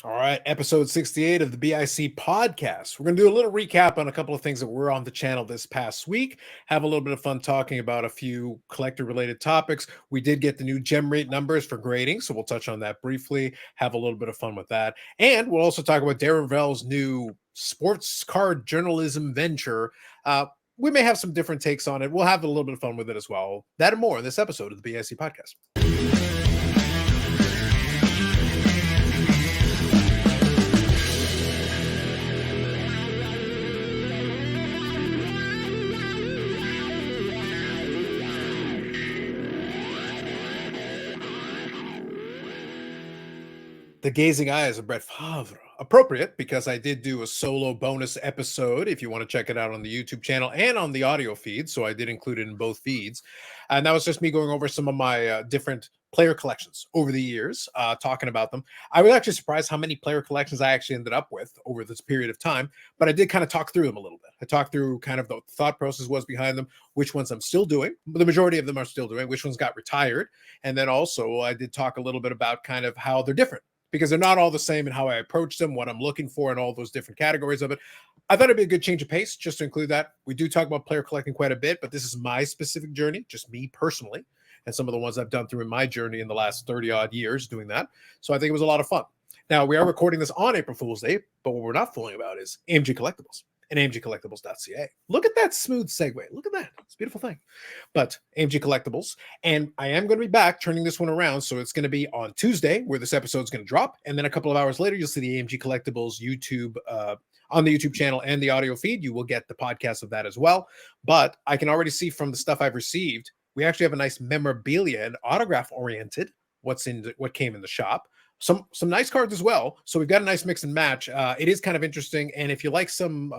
All right, episode 68 of the BIC podcast. We're going to do a little recap on a couple of things that were on the channel this past week, have a little bit of fun talking about a few collector related topics. We did get the new Gemrate numbers for grading, so we'll touch on that briefly, have a little bit of fun with that. And we'll also talk about Darren Rovell's new sports card journalism venture. We may have some different takes on it. We'll have a little bit of fun with it as well. That and more in this episode of the BIC podcast. The Gazing Eyes of Brett Favre. Appropriate because I did do a solo bonus episode if you want to check it out on the YouTube channel and on the audio feed. So I did include it in both feeds. And that was just me going over some of my different player collections over the years, talking about them. I was actually surprised how many player collections I actually ended up with over this period of time, but I did kind of talk through them a little bit. I talked through kind of the thought process was behind them, which ones I'm still doing. The majority of them are still doing, which ones got retired. And then also I did talk a little bit about kind of how they're different, because they're not all the same in how I approach them, what I'm looking for, and all those different categories of it. I thought it'd be a good change of pace just to include that. We do talk about player collecting quite a bit, but this is my specific journey, just me personally, and some of the ones I've done through in my journey in the last 30 odd years doing that. So I think it was a lot of fun. Now, we are recording this on April Fool's Day, but what we're not fooling about is AMG Collectibles and AMGcollectibles.ca. Look at that smooth segue. Look at that. It's a beautiful thing. But AMG Collectibles, and I am going to be back turning this one around. So it's going to be on Tuesday where this episode is going to drop. And then a couple of hours later, you'll see the AMG Collectibles YouTube on the YouTube channel and the audio feed. You will get the podcast of that as well. But I can already see from the stuff I've received, we actually have a nice memorabilia and autograph oriented what came in the shop. Some nice cards as well. So we've got a nice mix and match. It is kind of interesting. And if you like some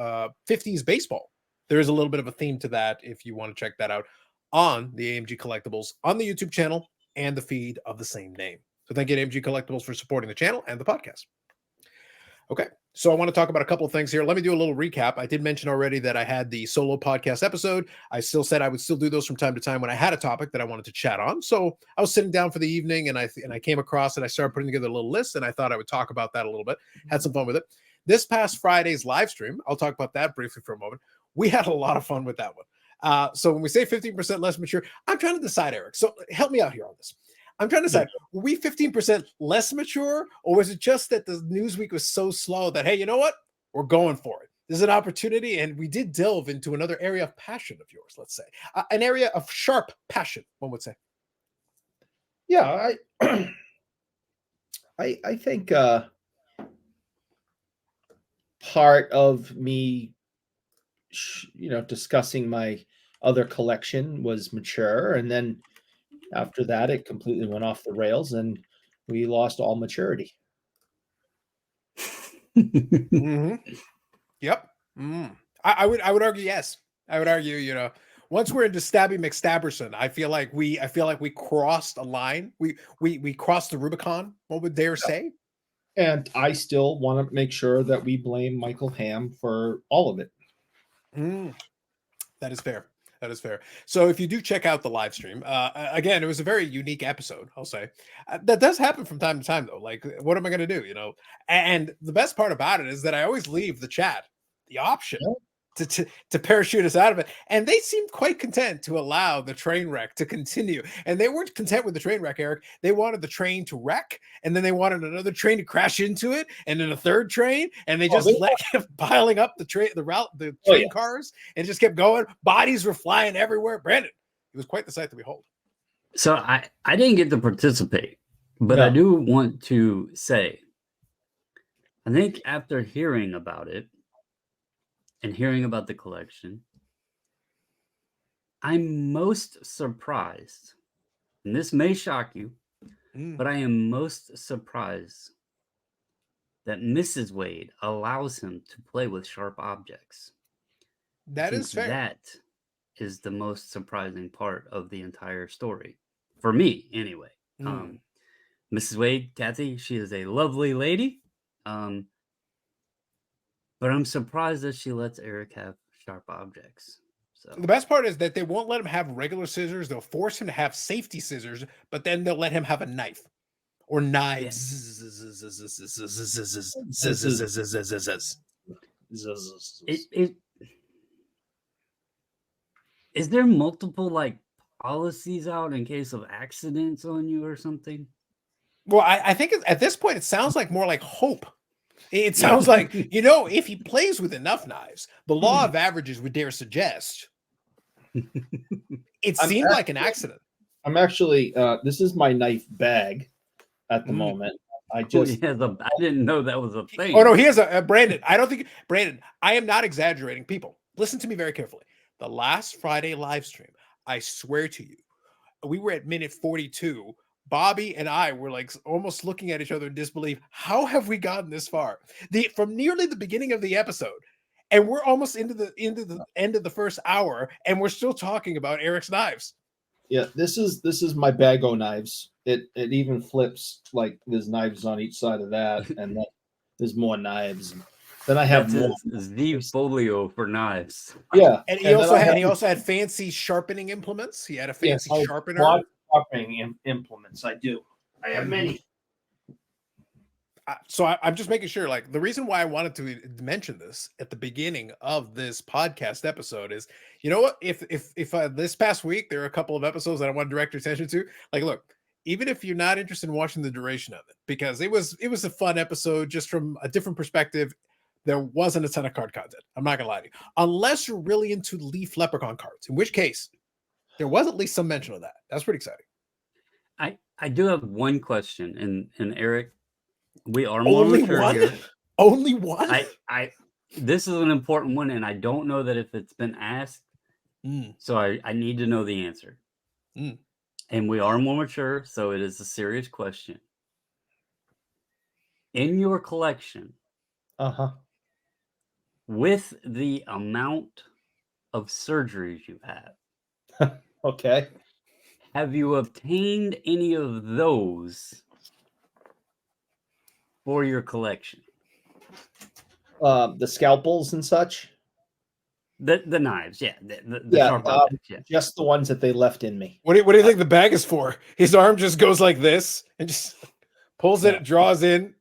50s baseball, there is a little bit of a theme to that if you want to check that out on the AMG Collectibles on the YouTube channel and the feed of the same name. So thank you to AMG Collectibles for supporting the channel and the podcast. Okay, so I want to talk about a couple of things here. Let me do a little recap. I did mention already that I had the solo podcast episode. I still said I would still do those from time to time when I had a topic that I wanted to chat on. So I was sitting down for the evening and I came across it. I started putting together a little list and I thought I would talk about that a little bit. Had some fun with it. This past Friday's live stream, I'll talk about that briefly for a moment. We had a lot of fun with that one. So when we say 15% less mature, I'm trying to decide, Eric. So help me out here on this. I'm trying to decide, were we 15% less mature, or was it just that the news week was so slow that, hey, you know what? We're going for it. There's an opportunity, and we did delve into another area of passion of yours, let's say. An area of sharp passion, one would say. Yeah, I think part of me, discussing my other collection was mature, and then after that, it completely went off the rails, and we lost all maturity. Mm-hmm. Yep. I would argue yes. I would argue, once we're into Stabby McStabberson, I feel like we crossed a line. We crossed the Rubicon. What would Dare say? And I still want to make sure that we blame Michael Hamm for all of it. That is fair. That is fair. So if you do check out the live stream, again, it was a very unique episode, I'll say. That does happen from time to time, though. Like, what am I going to do, And the best part about it is that I always leave the chat the option to parachute us out of it. And they seemed quite content to allow the train wreck to continue. And they weren't content with the train wreck, Eric. They wanted the train to wreck, and then they wanted another train to crash into it, and then a third train, and they just kept piling up the train cars, and just kept going. Bodies were flying everywhere. Brandon, it was quite the sight to behold. So I didn't get to participate, but I do want to say, I think after hearing about it, and hearing about the collection, I'm most surprised, and this may shock you, but I am most surprised that Mrs. Wade allows him to play with sharp objects. That is fair. That is the most surprising part of the entire story. For me, anyway. Mrs. Wade, Kathy, she is a lovely lady. But I'm surprised that she lets Eric have sharp objects. So the best part is that they won't let him have regular scissors. They'll force him to have safety scissors, but then they'll let him have a knife. or knives. Is there multiple like policies out in case of accidents on you or something? Well, I think at this point it sounds like more like hope. It sounds like, if he plays with enough knives, the law of averages would dare suggest it seemed like an accident. I'm actually, this is my knife bag at the moment. I didn't know that was a thing. Oh no, he has a Brandon. Brandon, I am not exaggerating. People, listen to me very carefully. The last Friday live stream, I swear to you, we were at minute 42. Bobby and I were like almost looking at each other in disbelief. How have we gotten this far? From nearly the beginning of the episode, and we're almost into the end of the first hour, and we're still talking about Eric's knives. Yeah, this is my bag o' knives. It even flips, like there's knives on each side of that, and then there's more knives. Then I have the folio for knives. Yeah, and he also had fancy sharpening implements. He had a fancy sharpener. Sharpening implements. I do. I have many. So I'm just making sure. Like, the reason why I wanted to mention this at the beginning of this podcast episode is, you know what? If this past week there are a couple of episodes that I want to direct your attention to, like, look, even if you're not interested in watching the duration of it, because it was a fun episode just from a different perspective. There wasn't a ton of card content. I'm not gonna lie to you, unless you're really into Leaf Leprechaun cards, in which case there was at least some mention of that. That's pretty exciting. I do have one question, and Eric, we are more mature here. Only one? This is an important one, and I don't know that if it's been asked. So I need to know the answer. And we are more mature, so it is a serious question. In your collection, with the amount of surgeries you have, okay, have you obtained any of those for your collection? The scalpels and such. The knives, yeah. The sharp objects, yeah. Just the ones that they left in me. What do you think the bag is for? His arm just goes like this and just pulls it, draws in.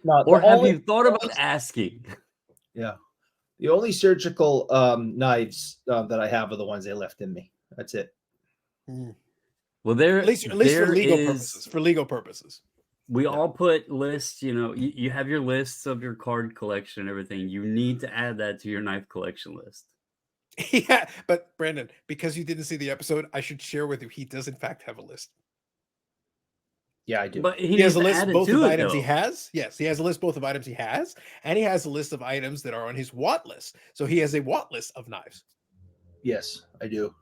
No, or have you thought about asking? Yeah. The only surgical knives that I have are the ones they left in me. That's it. Well, at least for legal purposes. We all put lists, you have your lists of your card collection and everything. You need to add that to your knife collection list. Yeah, but Brandon, because you didn't see the episode, I should share with you, he does in fact have a list. Yeah, I do. But he has a list both of items he has. Yes, he has a list both of items he has, and he has a list of items that are on his WAT list. So he has a WAT list of knives. Yes, I do.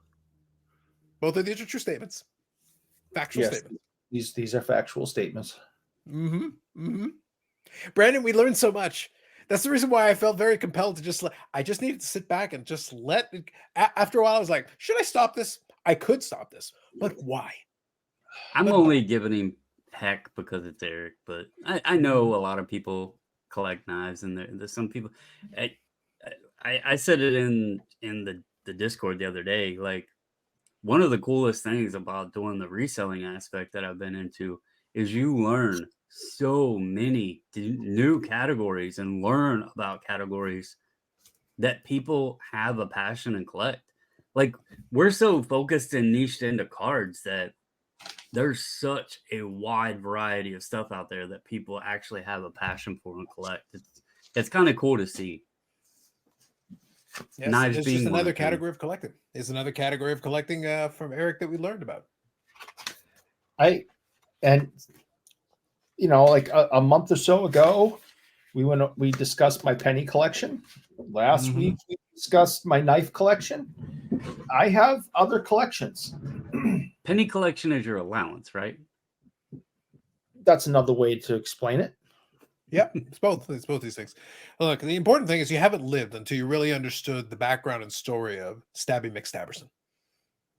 Both of these are true statements. Factual statements. These are factual statements. Brandon, we learned so much. That's the reason why I felt very compelled to I just needed to sit back and just let it. After a while, I was like, should I stop this? I could stop this, but why? I'm only giving him heck because it's Eric, but I know a lot of people collect knives, and there's some people. I said it in the Discord the other day. Like, one of the coolest things about doing the reselling aspect that I've been into is you learn so many new categories and learn about categories that people have a passion and collect. Like, we're so focused and niched into cards that there's such a wide variety of stuff out there that people actually have a passion for and collect. It's kind of cool to see. Yes, knives it's being just another category of collecting. It's another category of collecting from Eric that we learned about. Like a month or so ago, we discussed my penny collection. Last week we discussed my knife collection. I have other collections. Penny collection is your allowance, right? That's another way to explain it. Yeah, it's both these things. Look, the important thing is you haven't lived until you really understood the background and story of Stabby McStabberson.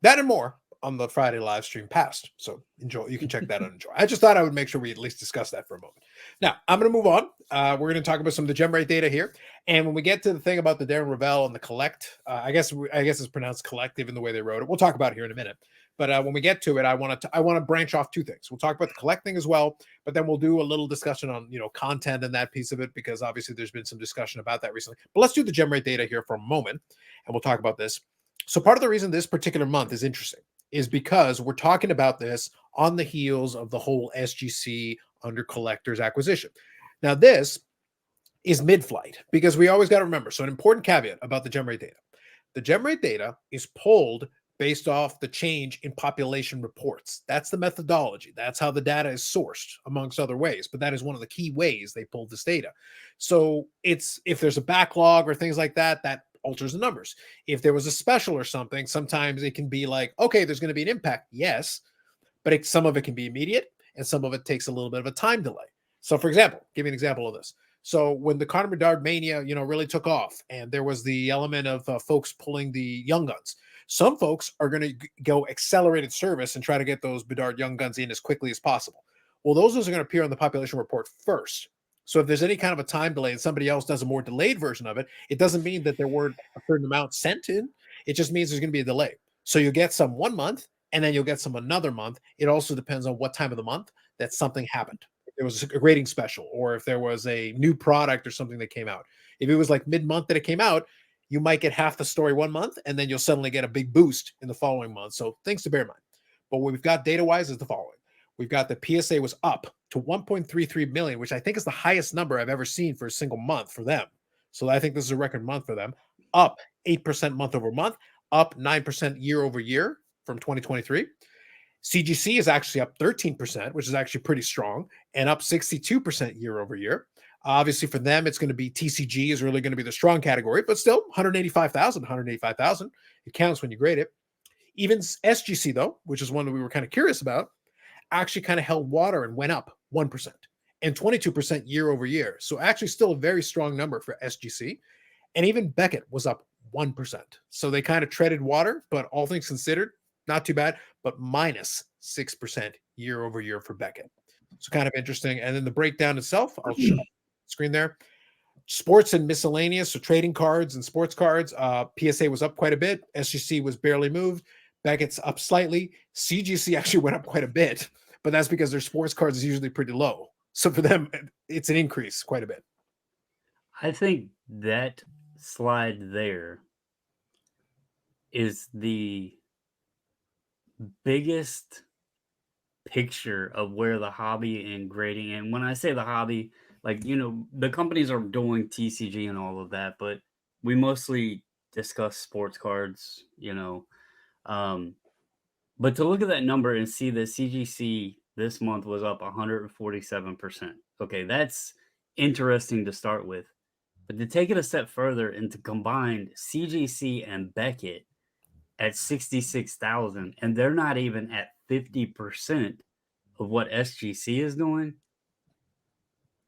That and more on the Friday live stream past. So enjoy. You can check that out and enjoy. I just thought I would make sure we at least discuss that for a moment. Now, I'm going to move on. We're going to talk about some of the Gemrate data here. And when we get to the thing about the Darren Rovell and the collect, I guess it's pronounced collective in the way they wrote it. We'll talk about it here in a minute. But when we get to it, I want to branch off two things. We'll talk about the collecting as well, but then we'll do a little discussion on content and that piece of it, because obviously there's been some discussion about that recently. But let's do the Gemrate data here for a moment, and we'll talk about this. So part of the reason this particular month is interesting is because we're talking about this on the heels of the whole SGC under collectors acquisition. Now this is mid-flight, because we always got to remember. So an important caveat about the Gemrate data. The Gemrate data is pulled based off the change in population reports. That's the methodology. That's how the data is sourced, amongst other ways. But that is one of the key ways they pulled this data. So it's, if there's a backlog or things like that, that alters the numbers. If there was a special or something, sometimes it can be like, okay, there's going to be an impact. Yes, but some of it can be immediate and some of it takes a little bit of a time delay. So for example, give me an example of this. So when the Conor Bedard mania, really took off, and there was the element of folks pulling the young guns, some folks are going to go accelerated service and try to get those Bedard young guns in as quickly as possible. Well, those are going to appear on the population report first. So if there's any kind of a time delay and somebody else does a more delayed version of it, it doesn't mean that there weren't a certain amount sent in. It just means there's going to be a delay. So you'll get some 1 month, and then you'll get some another month. It also depends on what time of the month that something happened. If there was a rating special, or if there was a new product or something that came out. If it was like mid-month that it came out, you might get half the story 1 month, and then you'll suddenly get a big boost in the following month. So things to bear in mind. But what we've got data-wise is the following. We've got the PSA was up to 1.33 million, which I think is the highest number I've ever seen for a single month for them. So I think this is a record month for them. Up 8% month over month, up 9% year over year from 2023. CGC is actually up 13%, which is actually pretty strong, and up 62% year over year. Obviously, for them, it's going to be TCG is really going to be the strong category, but still 185,000. It counts when you grade it. Even SGC, though, which is one that we were kind of curious about, actually kind of held water and went up 1% and 22% year over year. So actually still a very strong number for SGC. And even Beckett was up 1%. So they kind of treaded water, but all things considered, not too bad, but minus 6% year over year for Beckett. So kind of interesting. And then the breakdown itself, I'll show screen there. Sports and miscellaneous, so trading cards and sports cards. PSA was up quite a bit. SGC was barely moved. Beckett's up slightly. CGC actually went up quite a bit, but that's because their sports cards is usually pretty low. So for them, it's an increase quite a bit. I think that slide there is the biggest picture of where the hobby and grading, and when I say the hobby, like, the companies are doing TCG and all of that, but we mostly discuss sports cards, but to look at that number and see that CGC this month was up 147%. Okay, that's interesting to start with. But to take it a step further and to combine CGC and Beckett at 66,000, and they're not even at 50% of what SGC is doing.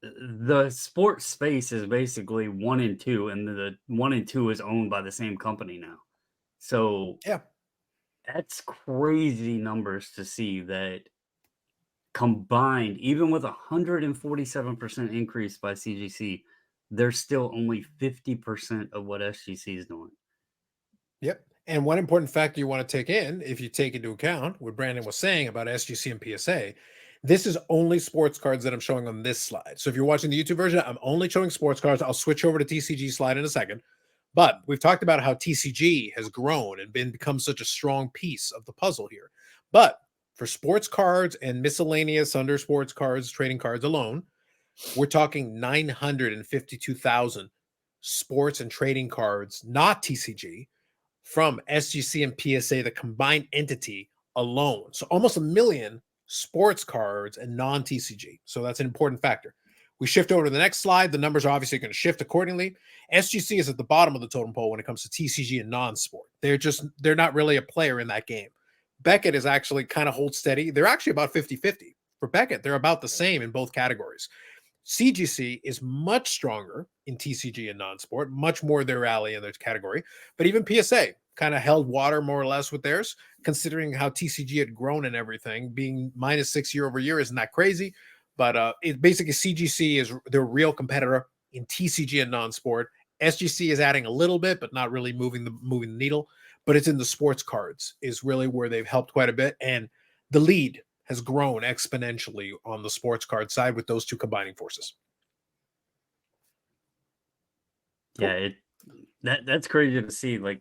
The sports space is basically 1 and 2, and the 1 and 2 is owned by the same company now. So yeah, that's crazy numbers to see that combined, even with 147% increase by CGC, they're still only 50% of what SGC is doing. Yep. And one important factor you want to take in, if you take into account what Brandon was saying about SGC and PSA, this is only sports cards that I'm showing on this slide. So if you're watching the YouTube version, I'm only showing sports cards. I'll switch over to TCG slide in a second. But we've talked about how TCG has grown and become such a strong piece of the puzzle here. But for sports cards and miscellaneous under sports cards, trading cards alone, we're talking 952,000 sports and trading cards, not TCG, from SGC and PSA, the combined entity alone. So almost 1 million sports cards and non-TCG. So that's an important factor. We shift over to the next slide. The numbers are obviously going to shift accordingly. SGC is at the bottom of the totem pole when it comes to TCG and non-sport. They're not really a player in that game. Beckett is actually kind of hold steady. They're actually about 50-50. For Beckett, they're about the same in both categories. CGC is much stronger in TCG and non-sport, much more their alley in their category. But even PSA kind of held water more or less with theirs, considering how TCG had grown and everything. Being -6 year over year isn't that crazy. But it basically CGC is their real competitor in TCG and non-sport. SGC is adding a little bit, but not really moving the needle. but it's in the sports cards is really where they've helped quite a bit. And the lead has grown exponentially on the sports card side with those two combining forces. Yeah, that's crazy to see. Like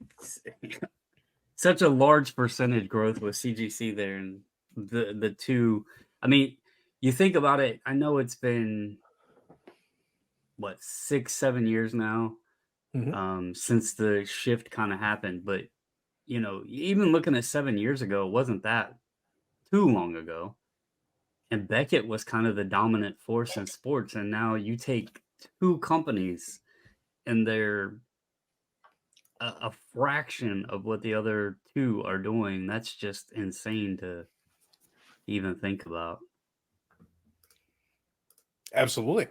such a large percentage growth with CGC there, and the two. I mean, you think about it. I know it's been what 6-7 years now since the shift kind of happened, but even looking at 7 years ago, it wasn't that too long ago. And Beckett was kind of the dominant force in sports, and now you take two companies and they're a fraction of what the other two are doing. That's just insane to even think about. Absolutely.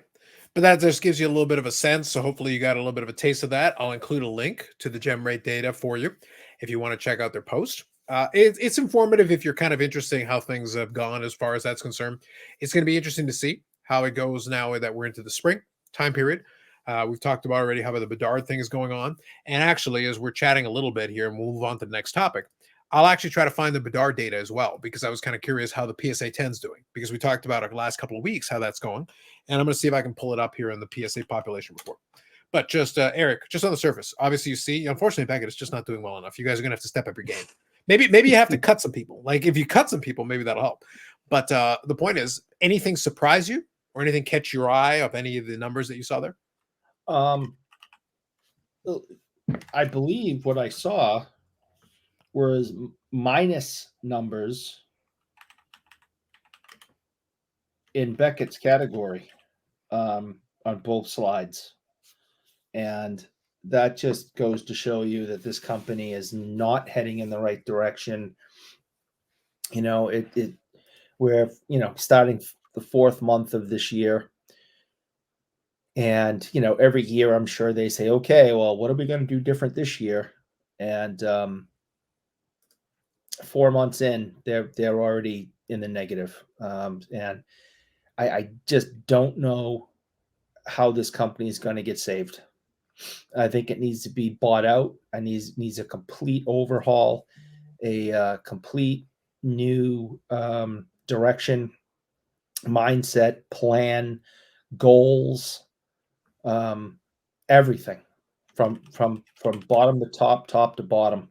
But that just gives you a little bit of a sense. So hopefully you got a little bit of a taste of that. I'll include a link to the Gemrate data for you if you want to check out their post. It's informative if you're kind of interested in how things have gone as far as that's concerned. It's going to be interesting to see how it goes now that we're into the spring time period. We've talked about already how the Bedard thing is going on. And actually, as we're chatting a little bit here, and we'll move on to the next topic, I'll actually try to find the Bedard data as well, because I was kind of curious how the PSA 10 is doing, because we talked about it the last couple of weeks, how that's going. And I'm going to see if I can pull it up here in the PSA population report. But just, Eric, just on the surface, obviously you see, unfortunately, Beckett is just not doing well enough. You guys are going to have to step up your game. Maybe you have to cut some people. Like if you cut some people, maybe that'll help. But the point is, anything surprise you or anything catch your eye of any of the numbers that you saw there? I believe what I saw was minus numbers in Beckett's category on both slides. And that just goes to show you that this company is not heading in the right direction. We're, starting the 4th month of this year. And, every year I'm sure they say, okay, well, what are we going to do different this year? And 4 months in, they're already in the negative. And I just don't know how this company is going to get saved. I think it needs to be bought out. I needs a complete overhaul, a complete new direction, mindset, plan, goals, everything from bottom to top to bottom.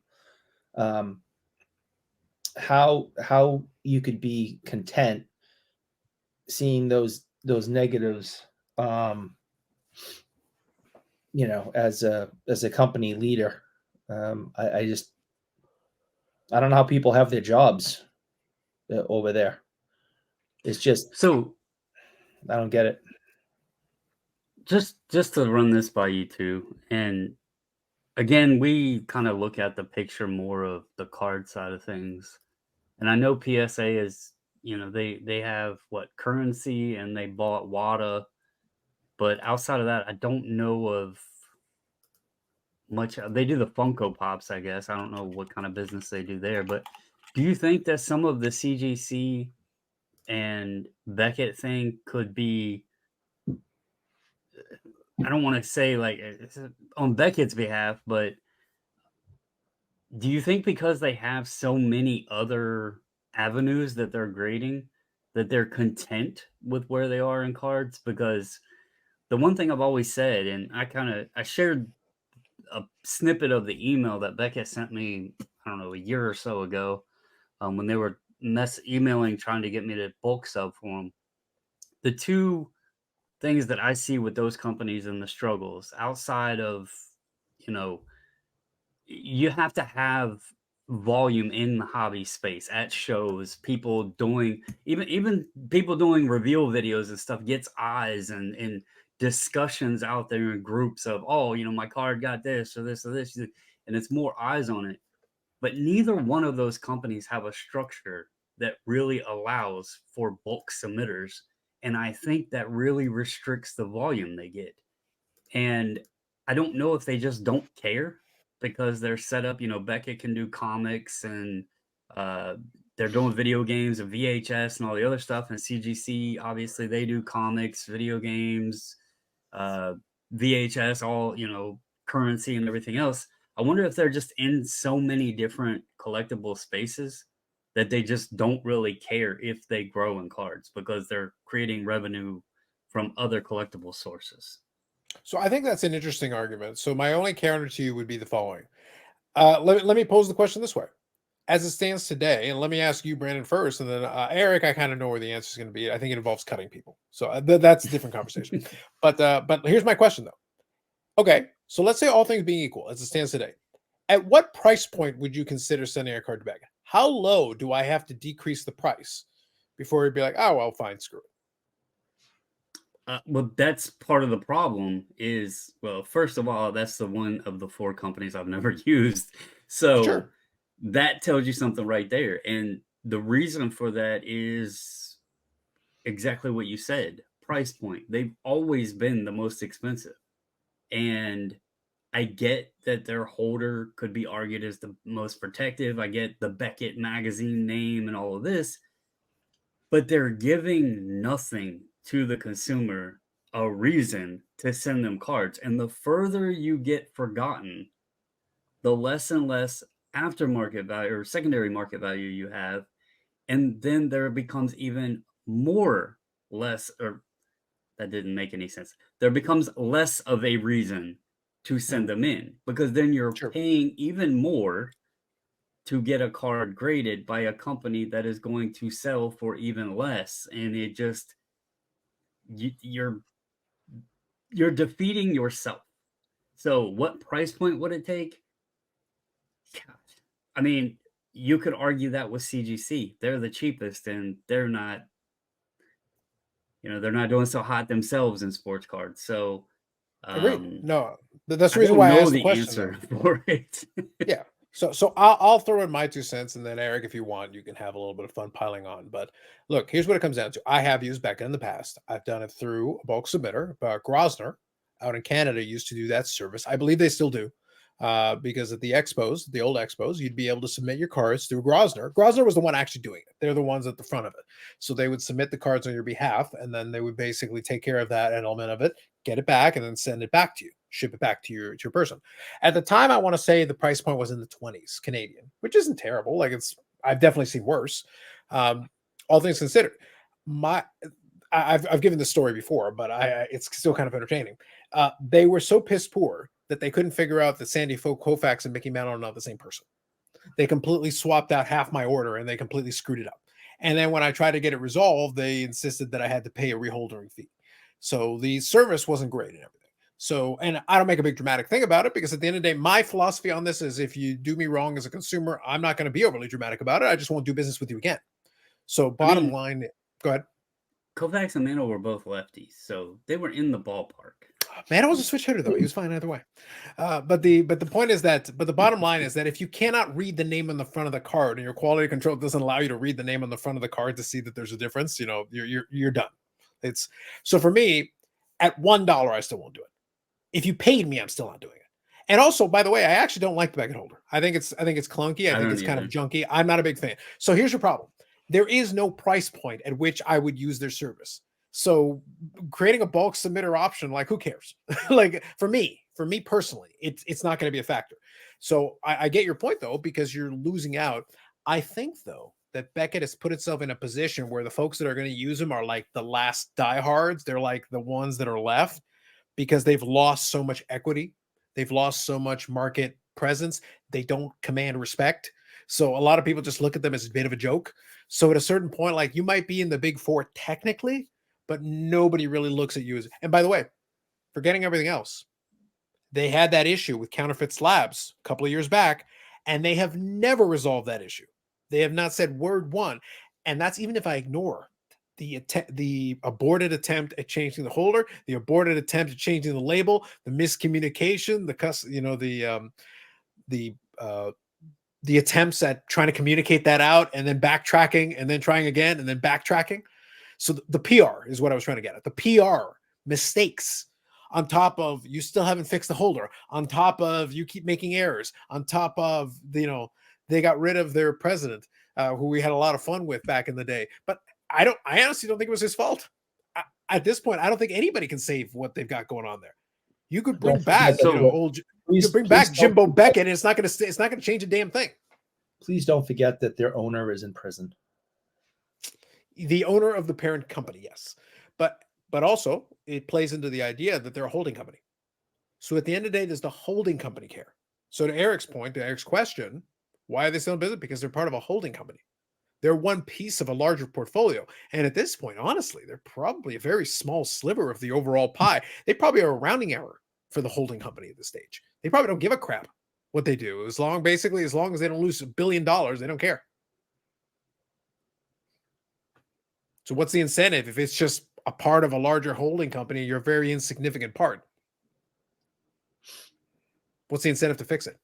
How you could be content seeing those negatives, as a company leader. I don't know how people have their jobs over there. It's just, So I don't get it. just to run this by you two, and again, we kind of look at the picture more of the card side of things. And I know PSA is, they have what currency and they bought WADA, but outside of that, I don't know of much. They do the Funko Pops, I guess. I don't know what kind of business they do there, but do you think that some of the CGC and Beckett thing could be, I don't want to say like on Beckett's behalf, but do you think because they have so many other avenues that they're grading that they're content with where they are in cards? Because the one thing I've always said, and I shared a snippet of the email that Beckett sent me, I don't know, a year or so ago, when they were emailing trying to get me to bulk sub for them. The two things that I see with those companies and the struggles outside of, you have to have volume in the hobby space at shows, people doing even people doing reveal videos and stuff gets eyes and discussions out there in groups of, oh, my card got this or this or this, and it's more eyes on it. But neither one of those companies have a structure that really allows for bulk submitters, and I think that really restricts the volume they get. And I don't know if they just don't care because they're set up, Beckett can do comics and they're doing video games and VHS and all the other stuff. And CGC, obviously, they do comics, video games, VHS, all, currency and everything else. I wonder if they're just in so many different collectible spaces that they just don't really care if they grow in cards because they're creating revenue from other collectible sources. So I think that's an interesting argument. So my only counter to you would be the following. Let me pose the question this way. As it stands today, and let me ask you, Brandon, first, and then Eric, I kind of know where the answer is going to be. I think it involves cutting people. So that's a different conversation. But here's my question, though. Okay, so let's say all things being equal, as it stands today, at what price point would you consider sending a card to Becca? How low do I have to decrease the price before you'd be like, oh, well, fine, screw it? Well, that's part of the problem is, well, first of all, that's the one of the 4 companies I've never used. So Sure. that tells you something right there. And the reason for that is exactly what you said, price point. They've always been the most expensive. And I get that their holder could be argued as the most protective. I get the Beckett magazine name and all of this, but they're giving nothing to the consumer a reason to send them cards. And the further you get forgotten, the less and less aftermarket value or secondary market value you have. And then there becomes even more less, or that didn't make any sense. There becomes less of a reason to send them in because then you're Sure. paying even more to get a card graded by a company that is going to sell for even less. And it just, you're defeating yourself. So what price point would it take? Gosh. I mean, you could argue that with CGC. They're the cheapest and they're not, they're not doing so hot themselves in sports cards. So Agreed. No, that's the I reason don't why I know asked the the question. answer Though. for it. Yeah. So I'll throw in my 2 cents, and then Eric, if you want, you can have a little bit of fun piling on. But look, here's what it comes down to. I have used Becca in the past. I've done it through a bulk submitter. Grosvenor out in Canada used to do that service. I believe they still do. Because at the expos, the old expos, you'd be able to submit your cards through Grosvenor. Grosvenor was the one actually doing it. They're the ones at the front of it. So they would submit the cards on your behalf, and then they would basically take care of that element of it, get it back, and then send it back to you, ship it back to your person. At the time, I want to say the price point was in the 20s Canadian, which isn't terrible. Like I've definitely seen worse. All things considered, I've given this story before, but it's still kind of entertaining. They were so piss poor that they couldn't figure out that Sandy Koufax and Mickey Mantle are not the same person. They completely swapped out half my order and they completely screwed it up. And then when I tried to get it resolved, they insisted that I had to pay a reholdering fee. So the service wasn't great and everything. So, and I don't make a big dramatic thing about it because at the end of the day, my philosophy on this is if you do me wrong as a consumer, I'm not going to be overly dramatic about it. I just won't do business with you again. So bottom line, go ahead. Koufax and Mantle were both lefties, so they were in the ballpark. Mantle was a switch hitter though; he was fine either way. But the point is that, but the bottom line is that if you cannot read the name on the front of the card and your quality control doesn't allow you to read the name on the front of the card to see that there's a difference, you're done. It's so for me at $1, I still won't do it. If you paid me, I'm still not doing it. And also, by the way, I actually don't like the Beckett holder. I think it's clunky. I think it's kind of junky. I'm not a big fan. So here's your problem. There is no price point at which I would use their service. So creating a bulk submitter option, like who cares? Like for me personally, it's not going to be a factor. So I get your point though, because you're losing out. I think though that Beckett has put itself in a position where the folks that are going to use them are like the last diehards. They're like the ones that are left because they've lost so much equity. They've lost so much market presence. They don't command respect. So a lot of people just look at them as a bit of a joke. So at a certain point, like you might be in the big 4 technically, but nobody really looks at you as, and by the way, forgetting everything else, they had that issue with counterfeit slabs a couple of years back, and they have never resolved that issue. They have not said word one. And that's even if I ignore the aborted attempt at changing the holder, the aborted attempt at changing the label, the miscommunication, the attempts at trying to communicate that out and then backtracking and then trying again and then backtracking. So the PR is what I was trying to get at. The PR mistakes on top of you still haven't fixed the holder, on top of you keep making errors, on top of, they got rid of their president, who we had a lot of fun with back in the day. But I honestly don't think it was his fault. At this point, I don't think anybody can save what they've got going on there. You could bring Don't back, forget you that know, the- old. You please- could bring please back don't Jimbo forget- Beckett, and it's not going to change a damn thing. Please don't forget that their owner is in prison. The owner of the parent company, yes, but also it plays into the idea that they're a holding company. So at the end of the day, does the holding company care? So to Eric's point, to Eric's question, why are they still in business? Because they're part of a holding company. They're one piece of a larger portfolio. And at this point, honestly, they're probably a very small sliver of the overall pie. They probably are a rounding error for the holding company at this stage. They probably don't give a crap what they do. As long as they don't lose $1 billion, they don't care. So what's the incentive? If it's just a part of a larger holding company, you're a very insignificant part. What's the incentive to fix it?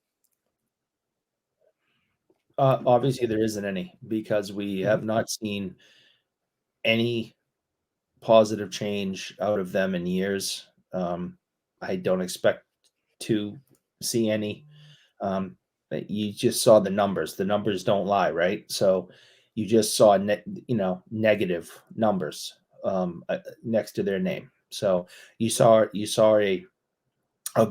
Obviously, there isn't any, because we have not seen any positive change out of them in years. I don't expect to see any. You just saw the numbers. The numbers don't lie, right? So you just saw negative numbers next to their name. So you saw a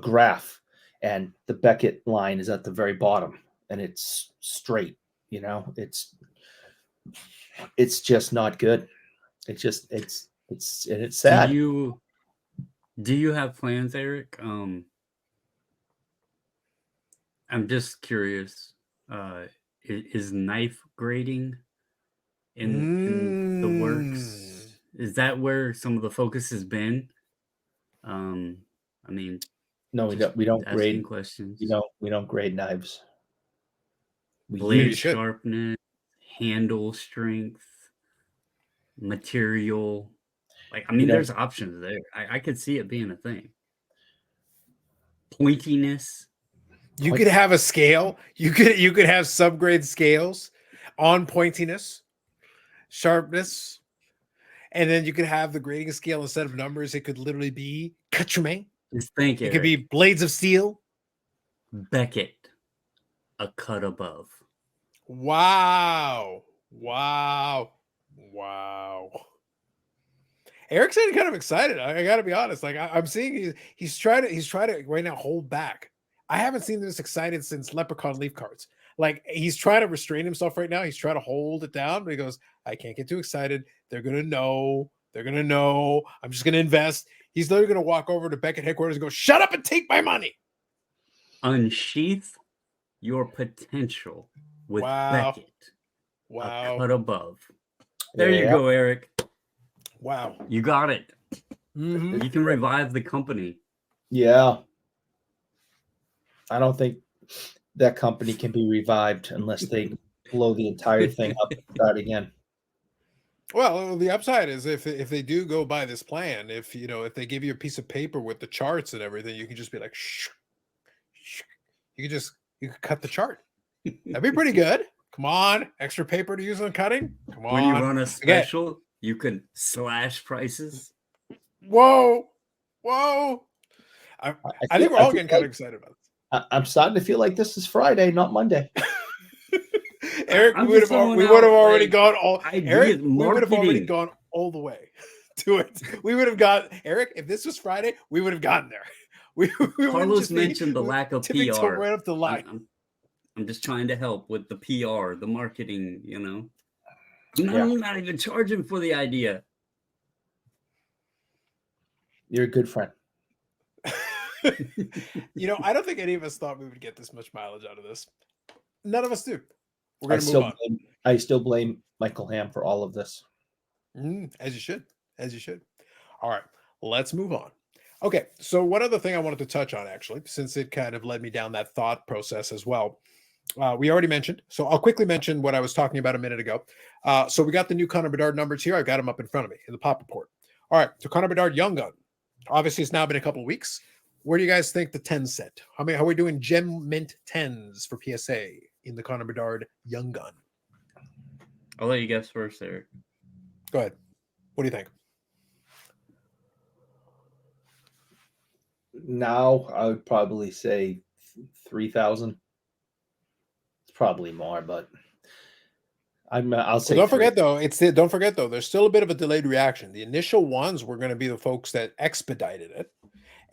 graph, and the Beckett line is at the very bottom, and it's straight. It's just not good. It's sad. Do you have plans, Eric? I'm just curious. Is knife grading in the works? Is that where some of the focus has been? I mean, No, we don't grade questions. We don't grade knives. Blade sharpness, handle strength, material. There's options there. I could see it being a thing. Pointiness. You could have a scale. You could have subgrade scales on pointiness, sharpness, and then you could have the grading scale instead of numbers. It could literally be couture. Just think it could be blades of steel. Beckett, a cut above. Wow. Eric's getting kind of excited. I got to be honest. Like I'm seeing he's trying to right now hold back. I haven't seen this excited since Leprechaun Leaf Cards. Like he's trying to restrain himself right now. He's trying to hold it down, but he goes, I can't get too excited. They're going to know. I'm just going to invest. He's literally going to walk over to Beckett headquarters and go, shut up and take my money. Unsheath your potential with Beckett. Wow. A cut above. There you go, Eric. Wow. You got it. Mm-hmm. You can revive the company. Yeah. I don't think that company can be revived unless they blow the entire thing up and start again. Well, the upside is if they do go by this plan, if they give you a piece of paper with the charts and everything, you can just be like, shh. You could cut the chart. That'd be pretty good. Come on, extra paper to use on cutting. Come on. When you run a special, you can slash prices. Whoa. I think we're all getting kind of excited about this. I'm starting to feel like this is Friday, not Monday. Eric, we would have already gone all the way to it. We would have got Eric. If this was Friday, we would have gotten there. Carlos mentioned the lack of PR. Right up the line. I'm just trying to help with the PR, the marketing. I'm not even charging for the idea. You're a good friend. I don't think any of us thought we would get this much mileage out of this. None of us do. We're going to move on. I still blame Michael Hamm for all of this. As you should. All right, let's move on. Okay, so one other thing I wanted to touch on, actually, since it kind of led me down that thought process as well. We already mentioned, so I'll quickly mention what I was talking about a minute ago. So we got the new Connor Bedard numbers here. I got them up in front of me in the pop report. All right, so Connor Bedard Young Gun. Obviously, it's now been a couple of weeks. Where do you guys think the 10 set? How are we doing gem mint 10s for PSA in the Connor Bedard Young Gun? I'll let you guess first, Eric. Go ahead. What do you think? Now, I would probably say 3,000. It's probably more, but I'll say. Don't forget though, there's still a bit of a delayed reaction. The initial ones were going to be the folks that expedited it,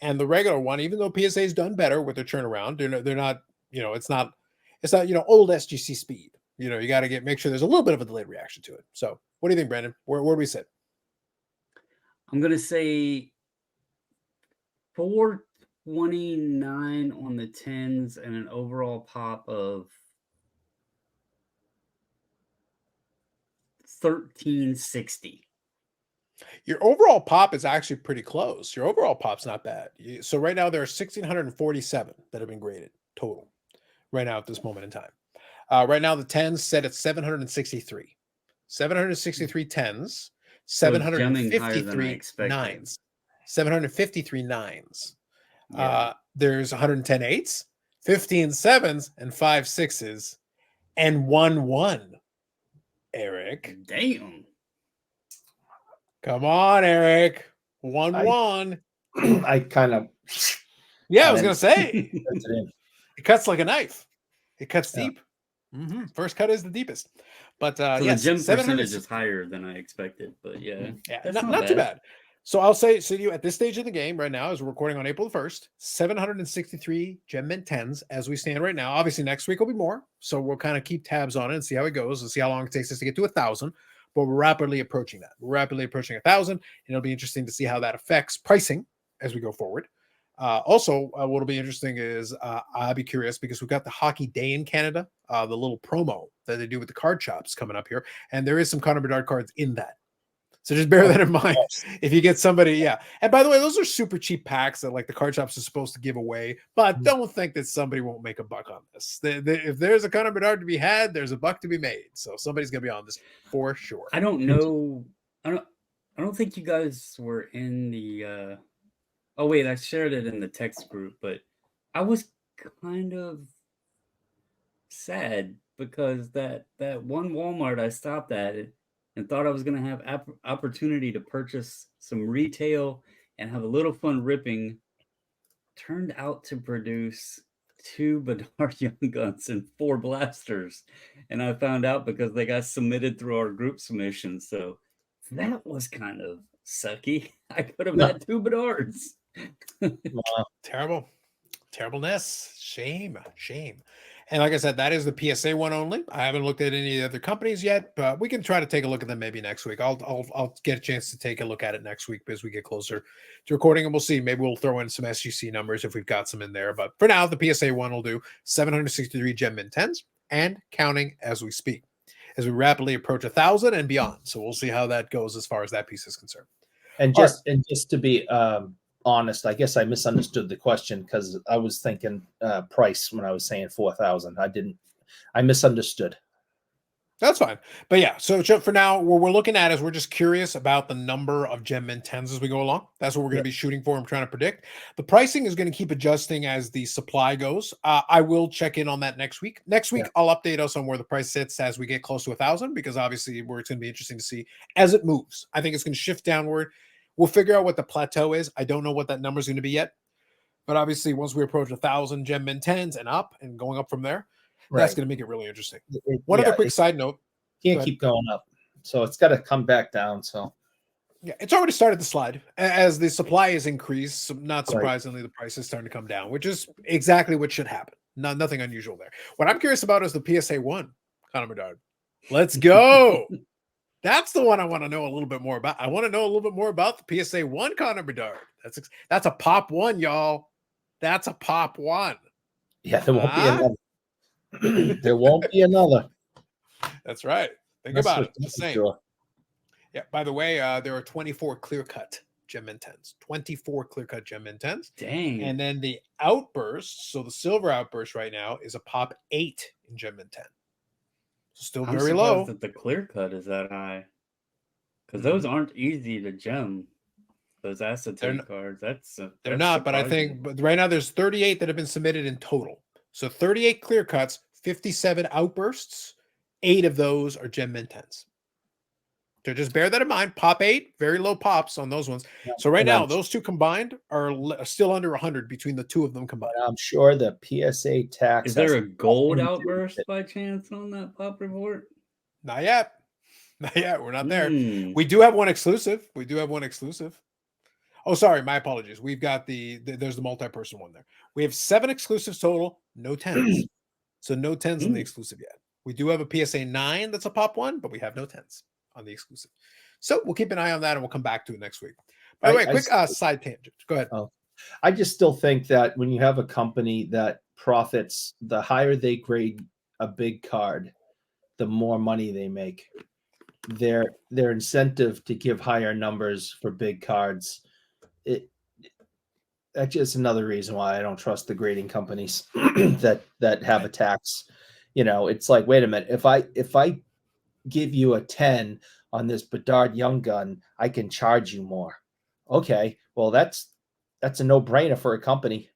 And the regular one, even though PSA's done better with their turnaround, they're not, it's not old SGC speed. You got to make sure there's a little bit of a delayed reaction to it. So what do you think, Brandon? Where do we sit? I'm going to say 429 on the 10s and an overall pop of 1360. Your overall pop is actually pretty close. Your overall pop's not bad. So right now there are 1,647 that have been graded total right now at this moment in time. Right now the 10s set at 763. 763 10s, 753 9s, 753 9s. Yeah. There's 110 8s, 15 7s, and 5 6s, and 1 1. Eric. Damn. Come on, Eric. 1 1. I kind of. Yeah, I was going to say. It cuts like a knife. It cuts deep. Mm-hmm. First cut is the deepest. But so yes, the gem percentage is higher than I expected. But yeah, not too bad. So I'll say, you at this stage of the game right now, as we're recording on April 1st, 763 Gem Mint 10s as we stand right now. Obviously, next week will be more. So we'll kind of keep tabs on it and see how it goes and see how long it takes us to get to 1,000. But we're rapidly approaching that. We're rapidly approaching 1,000. And it'll be interesting to see how that affects pricing as we go forward. Also, what'll be interesting is I'll be curious because we've got the Hockey Day in Canada, the little promo that they do with the card shops coming up here. And there is some Connor Bedard cards in that. So just bear that in mind. If you get somebody, yeah. And by the way, those are super cheap packs that like the card shops are supposed to give away. But don't think that somebody won't make a buck on this. If there's a Connor Bedard to be had, there's a buck to be made. So somebody's gonna be on this for sure. I don't know. I don't think you guys were in the. Oh wait, I shared it in the text group, but I was kind of sad because that one Walmart I stopped at it and thought I was going to have opportunity to purchase some retail and have a little fun ripping, turned out to produce 2 Bedard Young Guns and 4 blasters. And I found out because they got submitted through our group submission. So that was kind of sucky. I could have had 2 Bedards. Wow. Terribleness. Shame. And like I said, that is the PSA one only. I haven't looked at any of the other companies yet, but we can try to take a look at them maybe next week. I'll get a chance to take a look at it next week as we get closer to recording, and we'll see. Maybe we'll throw in some SGC numbers if we've got some in there. But for now, the PSA one will do 763 Gem Mint 10s and counting as we speak, as we rapidly approach 1,000 and beyond. So we'll see how that goes as far as that piece is concerned. And just to be honest, I guess I misunderstood the question because I was thinking price when I was saying 4,000. I misunderstood. That's fine. But yeah, so for now, what we're looking at is we're just curious about the number of Gem Mint 10s as we go along. That's what we're going to be shooting for. I'm trying to predict. The pricing is going to keep adjusting as the supply goes. I will check in on that next week. Next week, I'll update us on where the price sits as we get close to 1,000 because obviously it's going to be interesting to see as it moves. I think it's going to shift downward. We'll figure out what the plateau is. I don't know what that number is going to be yet. But obviously, once we approach 1,000 Gem Mint 10s and up and going up from there, that's going to make it really interesting. One other quick side note. Can't keep going up. So it's got to come back down. So yeah, it's already started to slide. As the supply is increased, so not surprisingly, the price is starting to come down, which is exactly what should happen. Nothing unusual there. What I'm curious about is the PSA 1, Connor Bedard. Let's go. That's the one I want to know a little bit more about. I want to know a little bit more about the PSA 1 Connor Bedard. That's a pop 1, y'all. That's a pop 1. Yeah, there won't be another. There won't be another. That's right. Think about it. Just saying. Sure. Yeah. By the way, there are 24 clear-cut Gem Mint 10s. 24 clear-cut Gem Mint 10s. Dang. And then the outburst, so the silver outburst right now is a pop 8 in Gem Mint 10. Still very low. That the clear cut is that high, because those aren't easy to gem. Those acetate cards. They're not. But I think right now there's 38 that have been submitted in total. So 38 clear cuts, 57 outbursts. 8 of those are Gem Mint 10s. So just bear that in mind. Pop 8, very low pops on those ones. Yeah, so right now, those two combined are still under 100 between the two of them combined. I'm sure the PSA tax. Is there a gold outburst by chance on that pop report? Not yet. Not yet. We're not there. We do have one exclusive. Oh, sorry, my apologies. We've got there's the multi-person one there. We have 7 exclusives total, no 10s. So no 10s on the exclusive yet. We do have a PSA 9 that's a pop one, but we have no 10s on the exclusive. So we'll keep an eye on that and we'll come back to it next week. By the way, quick side tangent. Go ahead. I just still think that when you have a company that profits, the higher they grade a big card, the more money they make. Their incentive to give higher numbers for big cards, that's just another reason why I don't trust the grading companies that have a tax. It's like, wait a minute, if I give you a 10 on this Bedard Young gun, I can charge you more. Okay, well that's a no-brainer for a company.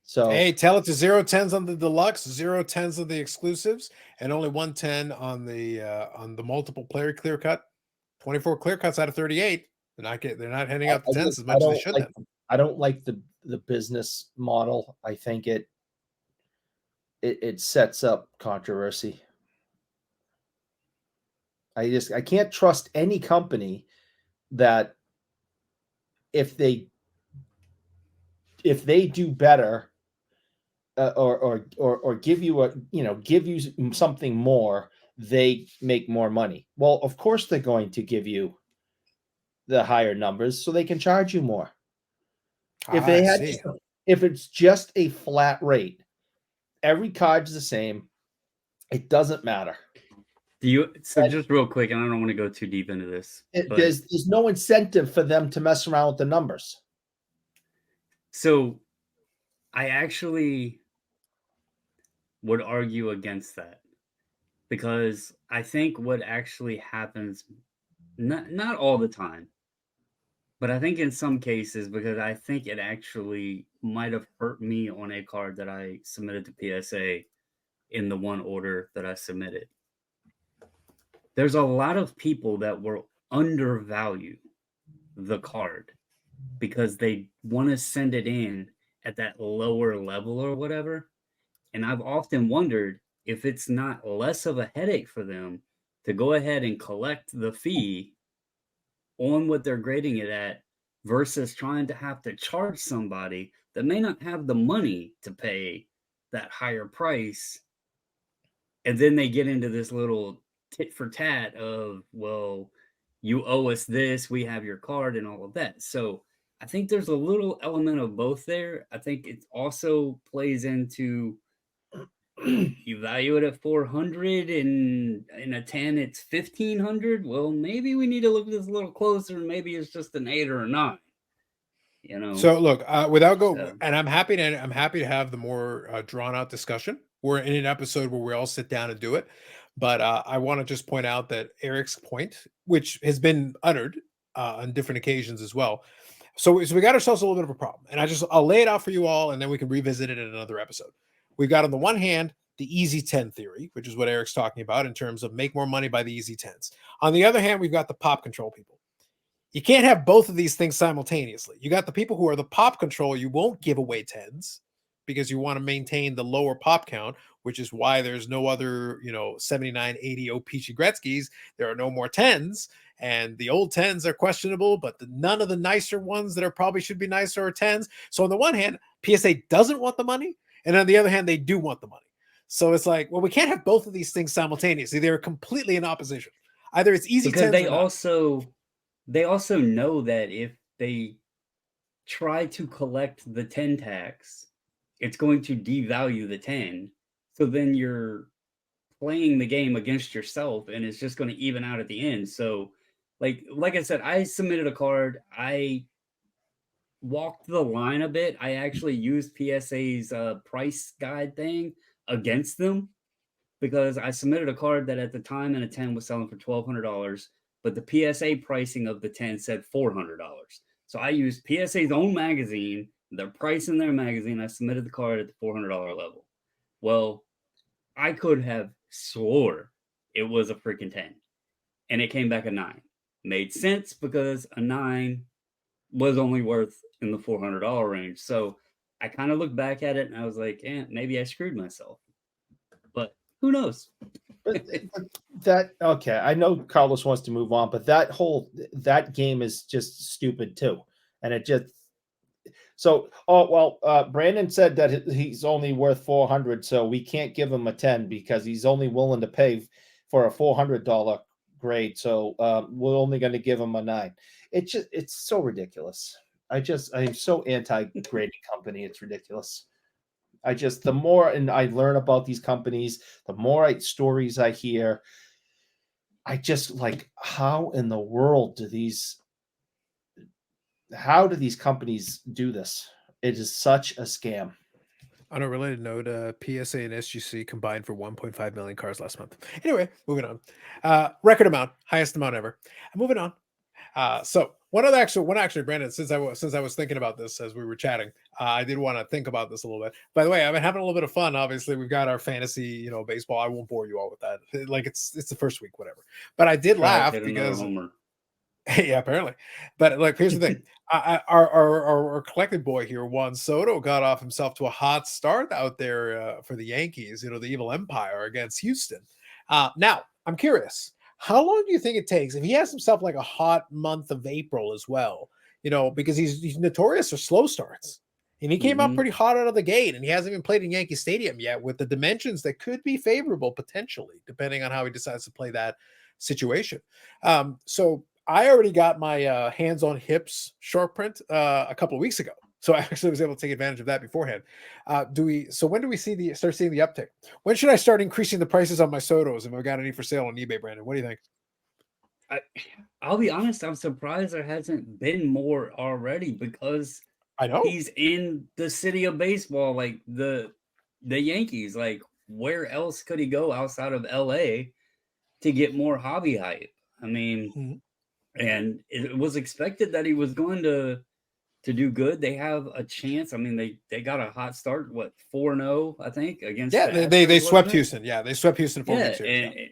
So hey, tell it to 0 10s on the deluxe, 0 10s on the exclusives, and only 1 10 on the multiple player clear cut. 24 clear cuts out of 38. They're not handing out the 10s as much as they should. I don't like the business model. I think it sets up controversy. I can't trust any company that if they do better or give you something more, they make more money. Well, of course they're going to give you the higher numbers so they can charge you more. If it's just a flat rate, every card's the same, it doesn't matter. Just real quick, and I don't want to go too deep into this. There's no incentive for them to mess around with the numbers. So I actually would argue against that, because I think what actually happens, not all the time, but I think in some cases, because I think it actually might have hurt me on a card that I submitted to PSA in the one order that I submitted. There's a lot of people that will undervalue the card because they want to send it in at that lower level or whatever. And I've often wondered if it's not less of a headache for them to go ahead and collect the fee on what they're grading it at versus trying to have to charge somebody that may not have the money to pay that higher price. And then they get into this little tit for tat of, well, you owe us this, we have your card and all of that. So I think there's a little element of both there. I think it also plays into, you value it at 400 and in a 10 it's 1500. Well, maybe we need to look at this a little closer, and maybe it's just an 8 or a 9. So look, and I'm happy to have the more drawn out discussion. We're in an episode where we all sit down and do it, but I want to just point out that Eric's point, which has been uttered on different occasions as well. So we got ourselves a little bit of a problem, and I'll lay it out for you all, and then we can revisit it in another episode. We've got on the one hand the easy 10 theory, which is what Eric's talking about in terms of make more money by the easy 10s. On the other hand, we've got the pop control people. You can't have both of these things simultaneously. You got the people who are the pop control. You won't give away 10s because you want to maintain the lower pop count, which is why there's no other, 79, 80 Peachy Gretzky's. There are no more 10s, and the old 10s are questionable, but none of the nicer ones that are probably should be nicer are 10s. So on the one hand, PSA doesn't want the money, and on the other hand, they do want the money. So it's like, well, we can't have both of these things simultaneously. They're completely in opposition. Either it's easy because 10s they also know that if they try to collect the 10 tax, it's going to devalue the 10. So then you're playing the game against yourself, and it's just going to even out at the end. So like I said, I submitted a card. I walked the line a bit. I actually used PSA's price guide thing against them, because I submitted a card that at the time in a 10 was selling for $1,200, but the PSA pricing of the 10 said $400. So I used PSA's own magazine, their price in their magazine. I submitted the card at the $400 level. Well, I could have swore it was a freaking 10, and it came back a 9. Made sense because a 9 was only worth in the $400 range. So I kind of looked back at it and I was like, maybe I screwed myself. But who knows? Okay, I know Carlos wants to move on, but that game is just stupid too. And it just Brandon said that he's only worth 400, so we can't give him a 10 because he's only willing to pay for a $400 grade. So we're only going to give him a 9. It's so ridiculous. I'm so anti-grading company. It's ridiculous. The more I learn about these companies, the more stories I hear, I just like, how in the world do these companies do this? It is such a scam. On a related note, PSA and SGC combined for 1.5 million cars last month. Anyway, moving on. Record amount, highest amount ever. Moving on. So one actually, Brandon, since I was thinking about this as we were chatting, I did want to think about this a little bit. By the way, I've been having a little bit of fun. Obviously, we've got our fantasy, baseball. I won't bore you all with that. Like it's the first week, whatever. But I did laugh because yeah, apparently. But like, here's the thing: our collected boy here, Juan Soto, got off himself to a hot start out there for the Yankees. The Evil Empire against Houston. Now, I'm curious. How long do you think it takes if he has himself like a hot month of April as well? Because he's notorious for slow starts. And he came out pretty hot out of the gate, and he hasn't even played in Yankee Stadium yet with the dimensions that could be favorable potentially, depending on how he decides to play that situation. So I already got my hands on hips short print a couple of weeks ago. So I actually was able to take advantage of that beforehand. So when do we start seeing the uptick? When should I start increasing the prices on my Sotos if I've got any for sale on eBay, Brandon? What do you think? I'll be honest, I'm surprised there hasn't been more already because I know he's in the city of baseball, like the Yankees. Like, where else could he go outside of LA to get more hobby hype? I mean, and it was expected that he was going to do good. They have a chance. I mean, they got a hot start, 4-0, I think, against they swept Houston. Yeah, they swept Houston 4 weeks.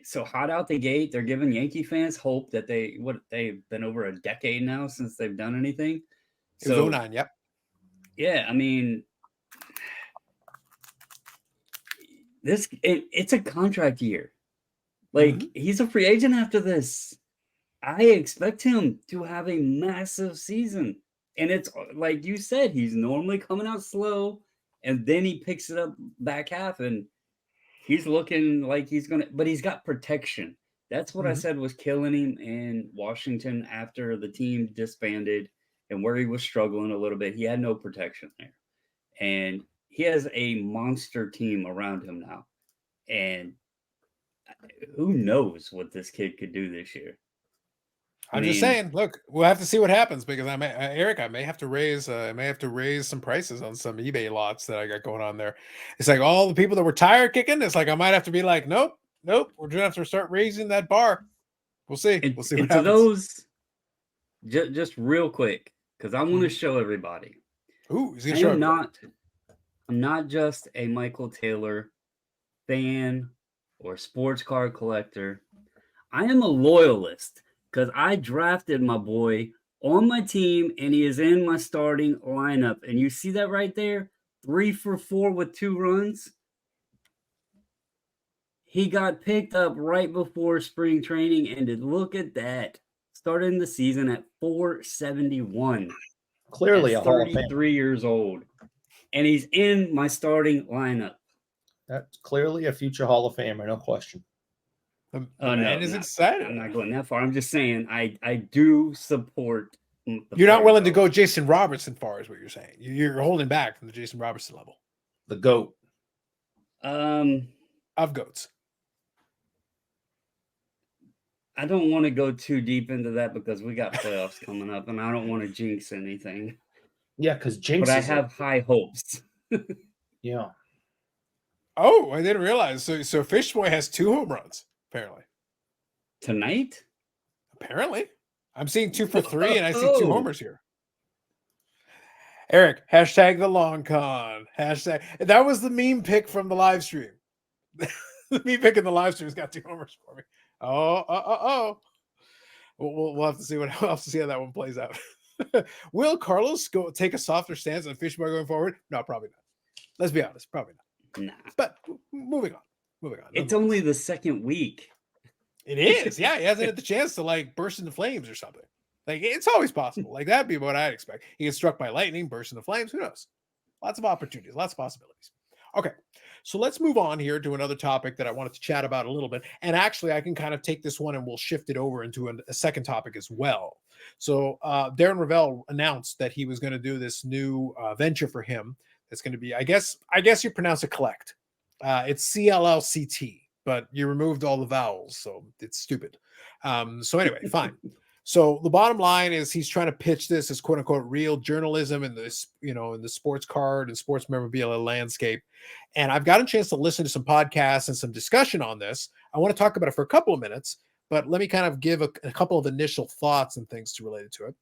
So hot out the gate. They're giving Yankee fans hope that they've been over a decade now since they've done anything. So, it was 09, yep. Yeah, I mean, it's a contract year. Like, he's a free agent after this. I expect him to have a massive season. And it's like you said, he's normally coming out slow, and then he picks it up back half, and he's looking like he's going to, but he's got protection. That's what I said was killing him in Washington after the team disbanded and where he was struggling a little bit. He had no protection there. And he has a monster team around him now. And who knows what this kid could do this year. I'm just saying, look, we'll have to see what happens because I may have to raise some prices on some eBay lots that I got going on there. It's like all the people that were tire kicking. It's like I might have to be like, nope, we're gonna have to start raising that bar. We'll see. We'll see what happens. Those, just real quick, because I want to show everybody. Ooh, he's gonna show everybody. I'm not just a Michael Taylor fan or sports card collector. I am a loyalist. Because I drafted my boy on my team, and he is in my starting lineup. And you see that right there? 3 for 4 with 2 runs. He got picked up right before spring training, and look at that. Starting the season at 471. Clearly a Hall of Famer. 33 years old. And he's in my starting lineup. That's clearly a future Hall of Famer, no question. The man is excited. I'm not going that far. I'm just saying I do support. You're not willing to go Jason Robertson far, is what you're saying. You're holding back from the Jason Robertson level. The GOAT. Of GOATs. I don't want to go too deep into that because we got playoffs coming up, and I don't want to jinx anything. Yeah, because jinx. But I have high hopes. Yeah. Oh, I didn't realize. So Fish Boy has 2 home runs. Apparently. Tonight? Apparently. I'm seeing 2 for 3, and I see 2 homers here. Eric, hashtag the long con. Hashtag. That was the meme pick from the live stream. The meme pick in the live stream has got 2 homers for me. Oh. We'll have to see how that one plays out. Will Carlos take a softer stance on Fish Boy going forward? No, probably not. Let's be honest, probably not. Nah. But moving on. It's only the second week. It is. Yeah, he hasn't had the chance to like burst into flames or something. Like, it's always possible. Like, that'd be what I'd expect. He gets struck by lightning, burst into flames. Who knows? Lots of opportunities, lots of possibilities. Okay, so let's move on here to another topic that I wanted to chat about a little bit. And actually, I can kind of take this one and we'll shift it over into a second topic as well. So, Darren Rovell announced that he was going to do this new venture for him. It's going to be, I guess you pronounce it Cllct. It's Cllct, but you removed all the vowels, so it's stupid. So anyway, fine. So the bottom line is he's trying to pitch this as quote unquote real journalism in this, in the sports card and sports memorabilia landscape. And I've gotten a chance to listen to some podcasts and some discussion on this. I want to talk about it for a couple of minutes, but let me kind of give a couple of initial thoughts and things related to it.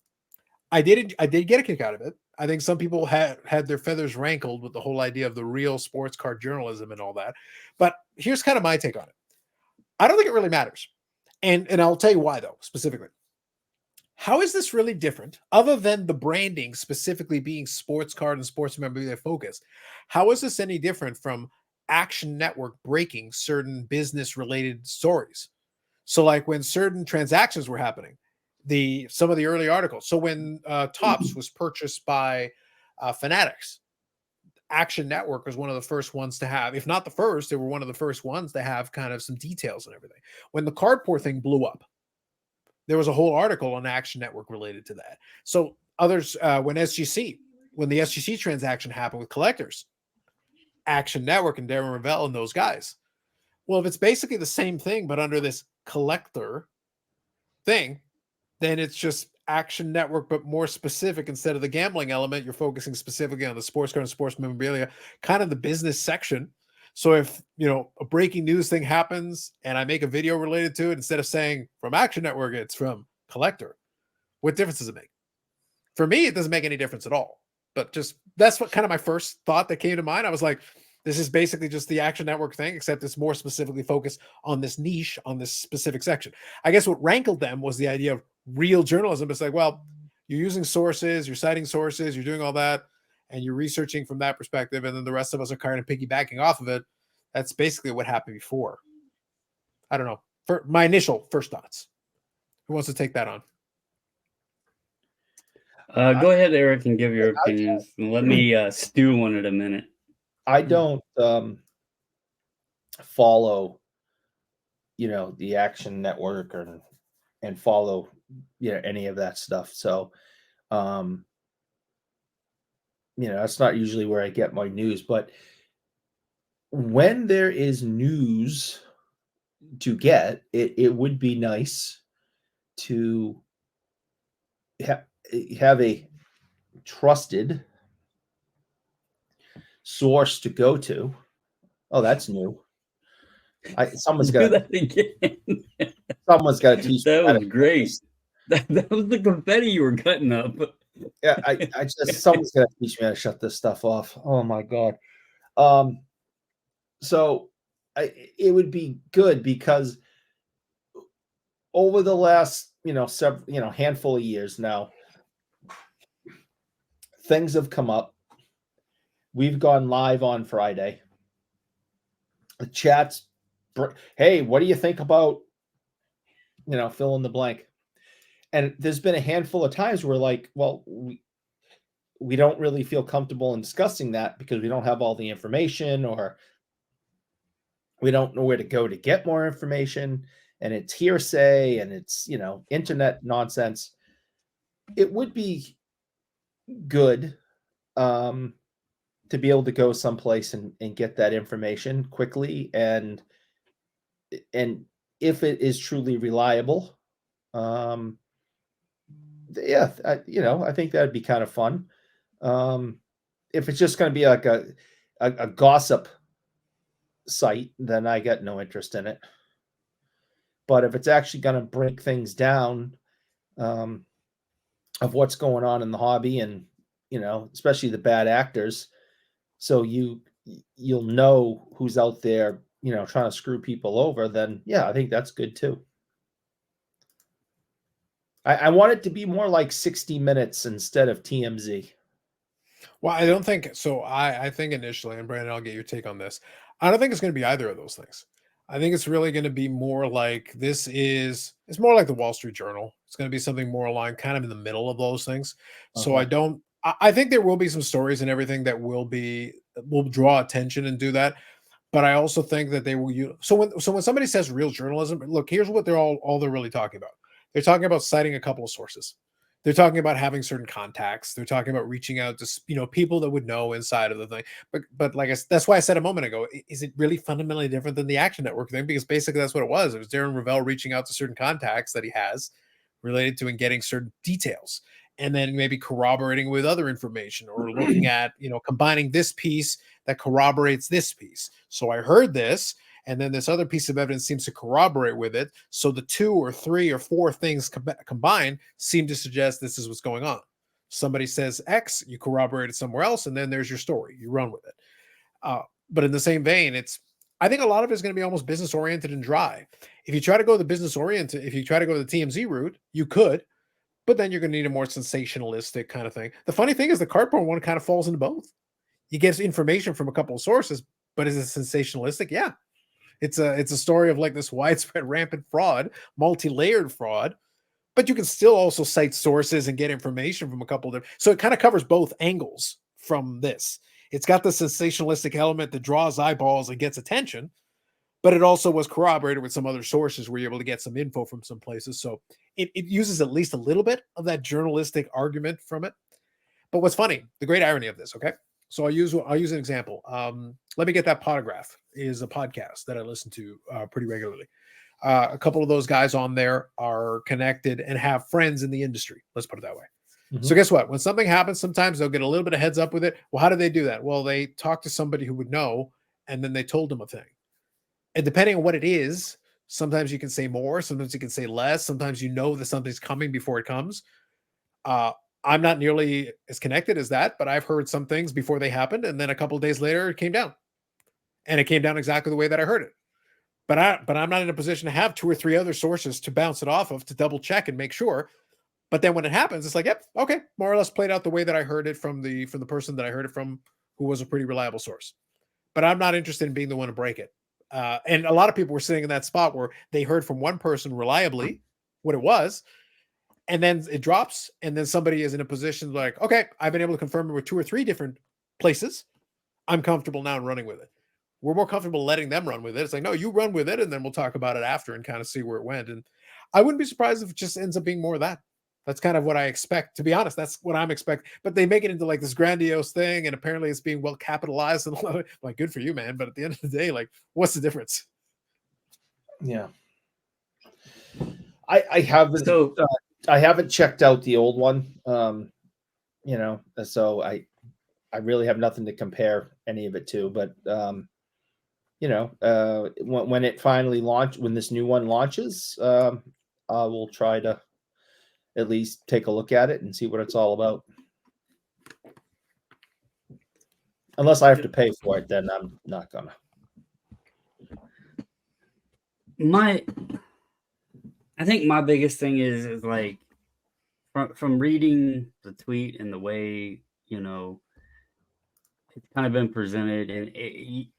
I did get a kick out of it. I think some people had their feathers rankled with the whole idea of the real sports card journalism and all that. But here's kind of my take on it. I don't think it really matters. And I'll tell you why, though, specifically. How is this really different, other than the branding specifically being sports card and sports memorabilia focused? How is this any different from Action Network breaking certain business-related stories? So, like when certain transactions were happening, some of the early articles. So when Topps was purchased by Fanatics, Action Network was one of the first ones to have, if not the first, they were one of the first ones to have kind of some details and everything. When the cardboard thing blew up, there was a whole article on Action Network related to that. So others, when the SGC transaction happened with collectors, Action Network and Darren Rovell and those guys. Well, if it's basically the same thing, but under this collector thing, then it's just Action Network, but more specific. Instead of the gambling element, you're focusing specifically on the sports card and sports memorabilia, kind of the business section. So if, a breaking news thing happens and I make a video related to it, instead of saying from Action Network, it's from Collector, what difference does it make? For me, it doesn't make any difference at all. But that's what kind of my first thought that came to mind. I was like, this is basically just the Action Network thing, except it's more specifically focused on this niche, on this specific section. I guess what rankled them was the idea of real journalism. It's like, well, you're using sources, you're citing sources, you're doing all that, and you're researching from that perspective, and then the rest of us are kind of piggybacking off of it. That's basically what happened before. I don't know. For my initial first thoughts. Who wants to take that on? Go ahead, Eric, and give your opinions. And let me stew on it a minute. I don't follow, the Action Network and follow, any of that stuff. So, that's not usually where I get my news. But when there is news to get, it would be nice to have a trusted source to go to. Oh, that's new. Someone's got that again. Someone's got to teach me. That was great. That was the confetti you were cutting up. Yeah, someone's got to teach me how to shut this stuff off. Oh my god. So it would be good because over the last, several, handful of years now, things have come up. We've gone live on Friday. The chats, hey, what do you think about, fill in the blank? And there's been a handful of times where like, well, we don't really feel comfortable in discussing that because we don't have all the information, or we don't know where to go to get more information, and it's hearsay and it's, internet nonsense. It would be good to be able to go someplace and get that information quickly, and if it is truly reliable, I think that'd be kind of fun. If it's just going to be like a gossip site, then I got no interest in it. But if it's actually going to break things down of what's going on in the hobby, and especially the bad actors, so you'll know who's out there, trying to screw people over, then yeah, I think that's good too. I want it to be more like 60 Minutes instead of TMZ. Well, I don't think so. I think initially, and Brandon, I'll get your take on this. I don't think it's going to be either of those things. I think it's really going to be more like it's more like the Wall Street Journal. It's going to be something more aligned, kind of in the middle of those things. So Uh-huh. I think there will be some stories and everything that will draw attention and do that. But I also think that they will use so when somebody says real journalism, look, here's what they're really talking about. They're talking about citing a couple of sources. They're talking about having certain contacts. They're talking about reaching out to people that would know inside of the thing. But like that's why I said a moment ago, is it really fundamentally different than the Action Network thing? Because basically that's what it was. It was Darren Rovell reaching out to certain contacts that he has related to and getting certain details, and then maybe corroborating with other information or looking at combining this piece that corroborates this piece. So I heard this, and then this other piece of evidence seems to corroborate with it. So the 2 or 3 or 4 things combined seem to suggest this is what's going on. Somebody says X, you corroborate it somewhere else, and then there's your story. You run with it. But in the same vein, I think a lot of it is going to be almost business oriented and dry. If you try to go the business oriented, if you try to go the TMZ route, you could, but then you're going to need a more sensationalistic kind of thing. The funny thing is the cardboard one kind of falls into both. You get information from a couple of sources, but is it sensationalistic? Yeah. It's a story of like this widespread rampant fraud, multi-layered fraud, but you can still also cite sources and get information from a couple of different. So it kind of covers both angles from this. It's got the sensationalistic element that draws eyeballs and gets attention, but it also was corroborated with some other sources where you're able to get some info from some places. So it uses at least a little bit of that journalistic argument from it. But what's funny, the great irony of this, okay? So I'll use an example. Let Me Get That Potograph is a podcast that I listen to pretty regularly. A couple of those guys on there are connected and have friends in the industry. Let's put it that way. Mhm. So guess what? When something happens, sometimes they'll get a little bit of heads up with it. Well, how do they do that? Well, they talk to somebody who would know, and then they told them a thing. And depending on what it is, sometimes you can say more, sometimes you can say less. Sometimes you know that something's coming before it comes. I'm not nearly as connected as that, but I've heard some things before they happened, and then a couple of days later, it came down, and it came down exactly the way that I heard it. But I'm not in a position to have 2 or 3 other sources to bounce it off of to double check and make sure. But then when it happens, it's like, yep, okay, more or less played out the way that I heard it from the person that I heard it from, who was a pretty reliable source. But I'm not interested in being the one to break it. And a lot of people were sitting in that spot where they heard from one person reliably what it was, and then it drops, and then somebody is in a position like, okay, I've been able to confirm it with 2 or 3 different places. I'm comfortable now in running with it. We're more comfortable letting them run with it. It's like, no, you run with it, and then we'll talk about it after and kind of see where it went. And I wouldn't be surprised if it just ends up being more of that. That's kind of what I expect. To be honest, that's what I'm expecting. But they make it into like this grandiose thing, and apparently it's being well capitalized. And like, good for you, man. But at the end of the day, like, what's the difference? Yeah. I haven't So I haven't checked out the old one. So I really have nothing to compare any of it to, but when it finally when this new one launches, I will try to at least take a look at it and see what it's all about. Unless I have to pay for it, then I'm not gonna. I think my biggest thing is like from reading the tweet and the way it's kind of been presented, and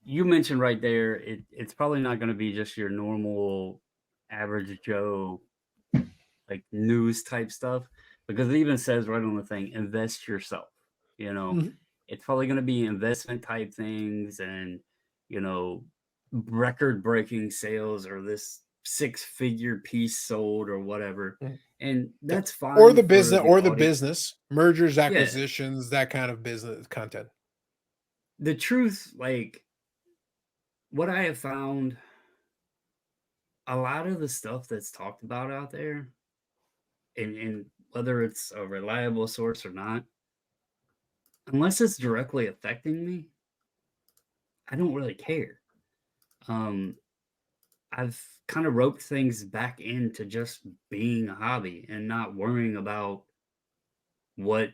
you mentioned right there, it's probably not going to be just your normal average Joe like news type stuff, because it even says right on the thing, invest yourself. Mhm. It's probably going to be investment type things, and record breaking sales, or this 6-figure piece sold or whatever. Mhm. And that's fine. Or the for business, audience. business mergers, Yeah. acquisitions, that kind of business content. The truth, like what I have found, a lot of the stuff that's talked about out there, and whether it's a reliable source or not, unless it's directly affecting me, I don't really care. I've kind of roped things back into just being a hobby and not worrying about what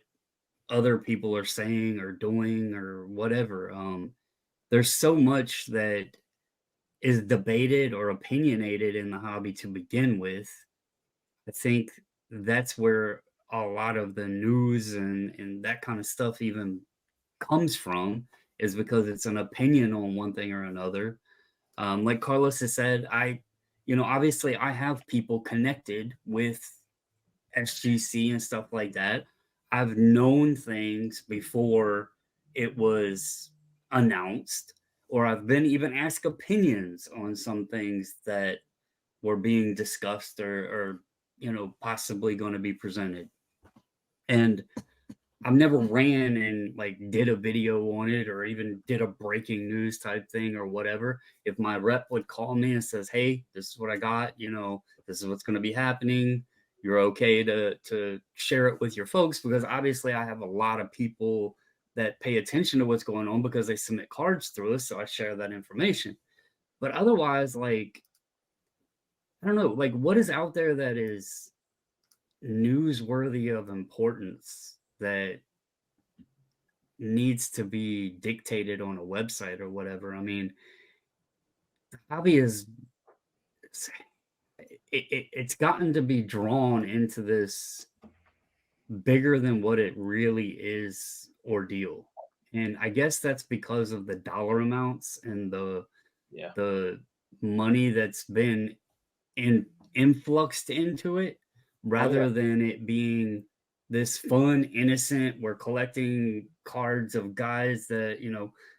other people are saying or doing or whatever. There's so much that is debated or opinionated in the hobby to begin with. I think that's where a lot of the news and that kind of stuff even comes from, is because it's an opinion on one thing or another. Like Carlos has said, obviously I have people connected with SGC and stuff like that. I've known things before it was announced, or I've been even asked opinions on some things that were being discussed or possibly going to be presented. And I've never ran and like did a video on it or even did a breaking news type thing or whatever. If my rep would call me and says, "Hey, this is what I got, this is what's going to be happening. You're okay to share it with your folks," because obviously I have a lot of people that pay attention to what's going on because they submit cards through us, so I share that information. But otherwise, like, I don't know, like what is out there that is newsworthy of importance that needs to be dictated on a website or whatever. I mean, the hobby is it's gotten to be drawn into this bigger than what it really is ordeal. And I guess that's because of the dollar amounts and the money that's been influxed into it, rather than it being this fun, innocent, we're collecting cards of guys that,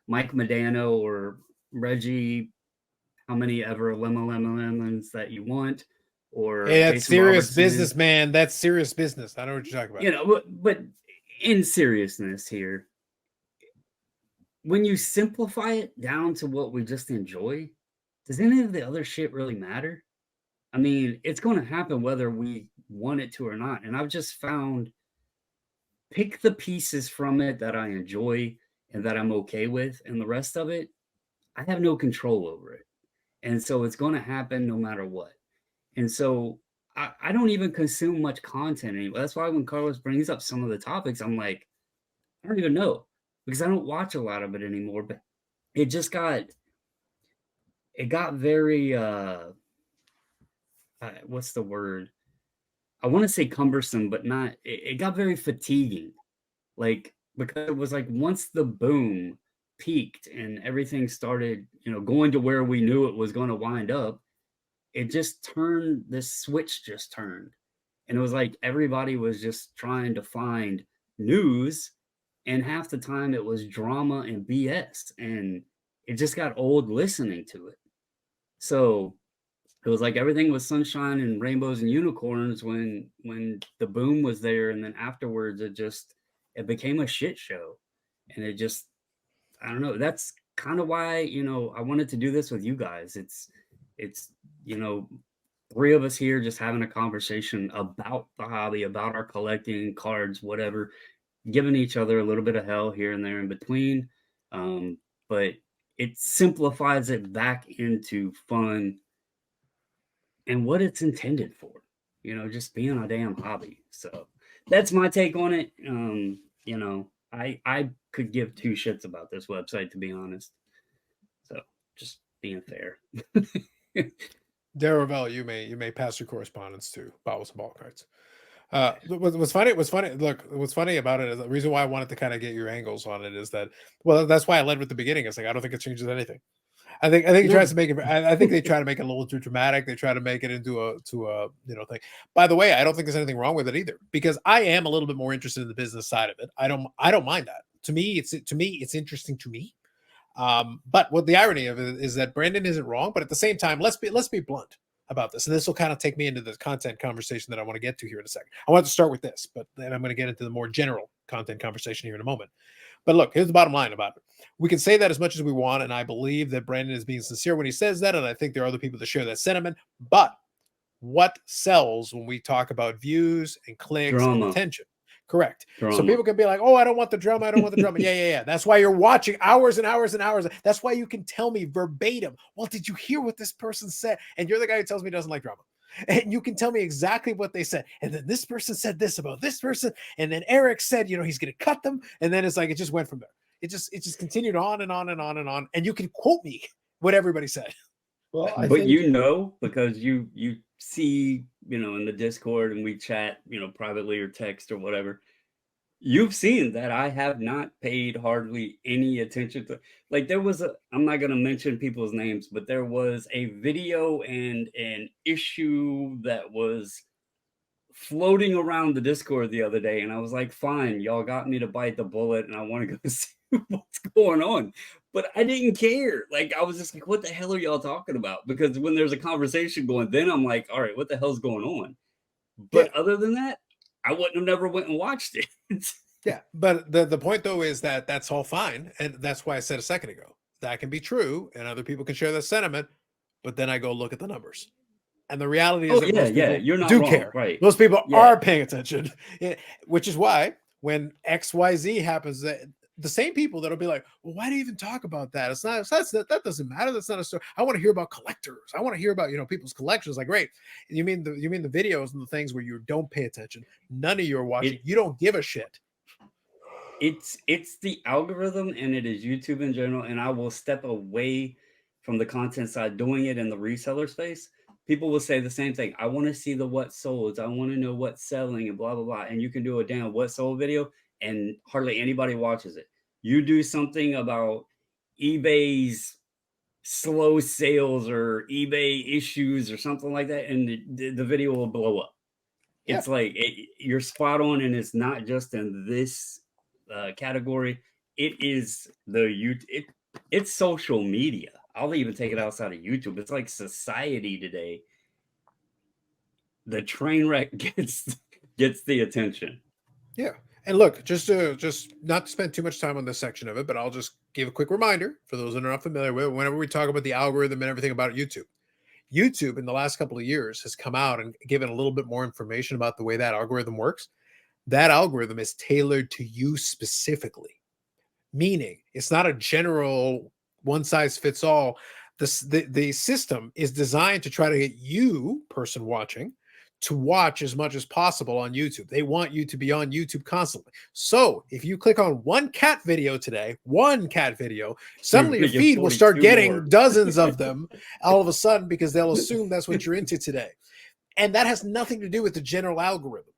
Mike Modano or Reggie, how many ever lemons that you want, or Hey, that's Jason serious Robertson. business, man. That's serious business. I know what you're talking about. But in seriousness here, when you simplify it down to what we just enjoy, does any of the other shit really matter? I mean, it's going to happen whether we want it to or not. And I've just found, pick the pieces from it that I enjoy and that I'm okay with, and the rest of it, I have no control over it. And so it's going to happen no matter what. And so I don't even consume much content anymore. That's why when Carlos brings up some of the topics, I'm like, I don't even know, because I don't watch a lot of it anymore. But it just got very what's the word? I want to say cumbersome, but not. It got very fatiguing, like, because it was like once the boom peaked and everything started, going to where we knew it was going to wind up, it just turned. This switch just turned, and it was like everybody was just trying to find news, and half the time it was drama and BS, and it just got old listening to it. So it was like everything was sunshine and rainbows and unicorns when the boom was there, and then afterwards it became a shit show. And it just, I don't know, that's kind of why I wanted to do this with you guys. It's three of us here just having a conversation about the hobby, about our collecting cards, whatever, giving each other a little bit of hell here and there in between, but it simplifies it back into fun and what it's intended for, just being a damn hobby. So that's my take on it. I could give two shits about this website, to be honest. So just being fair. Darren Rovell, you may pass your correspondence to Bobbles and Ball Cards. What's funny. Look, what's funny about it is the reason why I wanted to kind of get your angles on it is that, well, that's why I led with the beginning. It's like I don't think it changes anything. I think he tries to make it. I think they try to make it a little too dramatic. They try to make it into a thing. By the way, I don't think there's anything wrong with it either, because I am a little bit more interested in the business side of it. I don't mind that. To me, it's interesting to me. But what the irony of it is that Brandon isn't wrong, but at the same time, let's be blunt about this, and this will kind of take me into the content conversation that I want to get to here in a second. I want to start with this, but then I'm going to get into the more general content conversation here in a moment. But look, here's the bottom line about it. We can say that as much as we want, and I believe that Brandon is being sincere when he says that, and I think there are other people that share that sentiment. But what sells when we talk about views and clicks and attention? Correct. Drama. So people can be like, "Oh, I don't want the drama. I don't want the drama." Yeah. That's why you're watching hours and hours and hours. That's why you can tell me verbatim, "Well, did you hear what this person said?" And you're the guy who tells me he doesn't like drama. And you can tell me exactly what they said. And then this person said this about this person. And then Eric said, he's going to cut them. And then it's like, it just went from there. It just continued on and on and on and on. And you can quote me what everybody said. Well, because you see, in the Discord and we chat, privately or text or whatever. You've seen that I have not paid hardly any attention to. Like there was I'm not going to mention people's names, but there was a video and an issue that was floating around the Discord the other day, and I was like, fine, y'all got me to bite the bullet, and I want to go see what's going on. But I didn't care. Like, I was just like, what the hell are y'all talking about? Because when there's a conversation going, then I'm like, all right, what the hell's going on? But other than that, I wouldn't have never went and watched it. Yeah, but the point though is that that's all fine, and that's why I said a second ago that can be true, and other people can share that sentiment. But then I go look at the numbers, and the reality is that most people you're not do wrong, care. right? Most people are paying attention, which is why when XYZ happens, the same people that'll be like, "Well, why do you even talk about that? It's not. That doesn't matter. That's not a story. I want to hear about collectors. I want to hear about people's collections." Like, great. And you mean the videos and the things where you don't pay attention? None of you are watching. You don't give a shit. It's the algorithm, and it is YouTube in general. And I will step away from the content side, doing it in the reseller space. People will say the same thing. I want to see the what sold. I want to know what's selling and blah, blah, blah. And you can do a damn what sold video and hardly anybody watches it. You do something about eBay's slow sales or eBay issues or something like that, and the video will blow up. Yeah. It's like you're spot on, and it's not just in this category. It is it's social media. I'll even take it outside of YouTube. It's like society today. The train wreck gets the attention. Yeah. And look, just not to spend too much time on this section of it, but I'll just give a quick reminder for those that are not familiar with it. Whenever we talk about the algorithm and everything about YouTube in the last couple of years has come out and given a little bit more information about the way that algorithm works. That algorithm is tailored to you specifically, meaning it's not a general one size fits all. The system is designed to try to get you, person watching, to watch as much as possible on YouTube. They want you to be on YouTube constantly. So if you click on one cat video today, suddenly your feed will start getting dozens of them all of a sudden, because they'll assume that's what you're into today. And that has nothing to do with the general algorithm.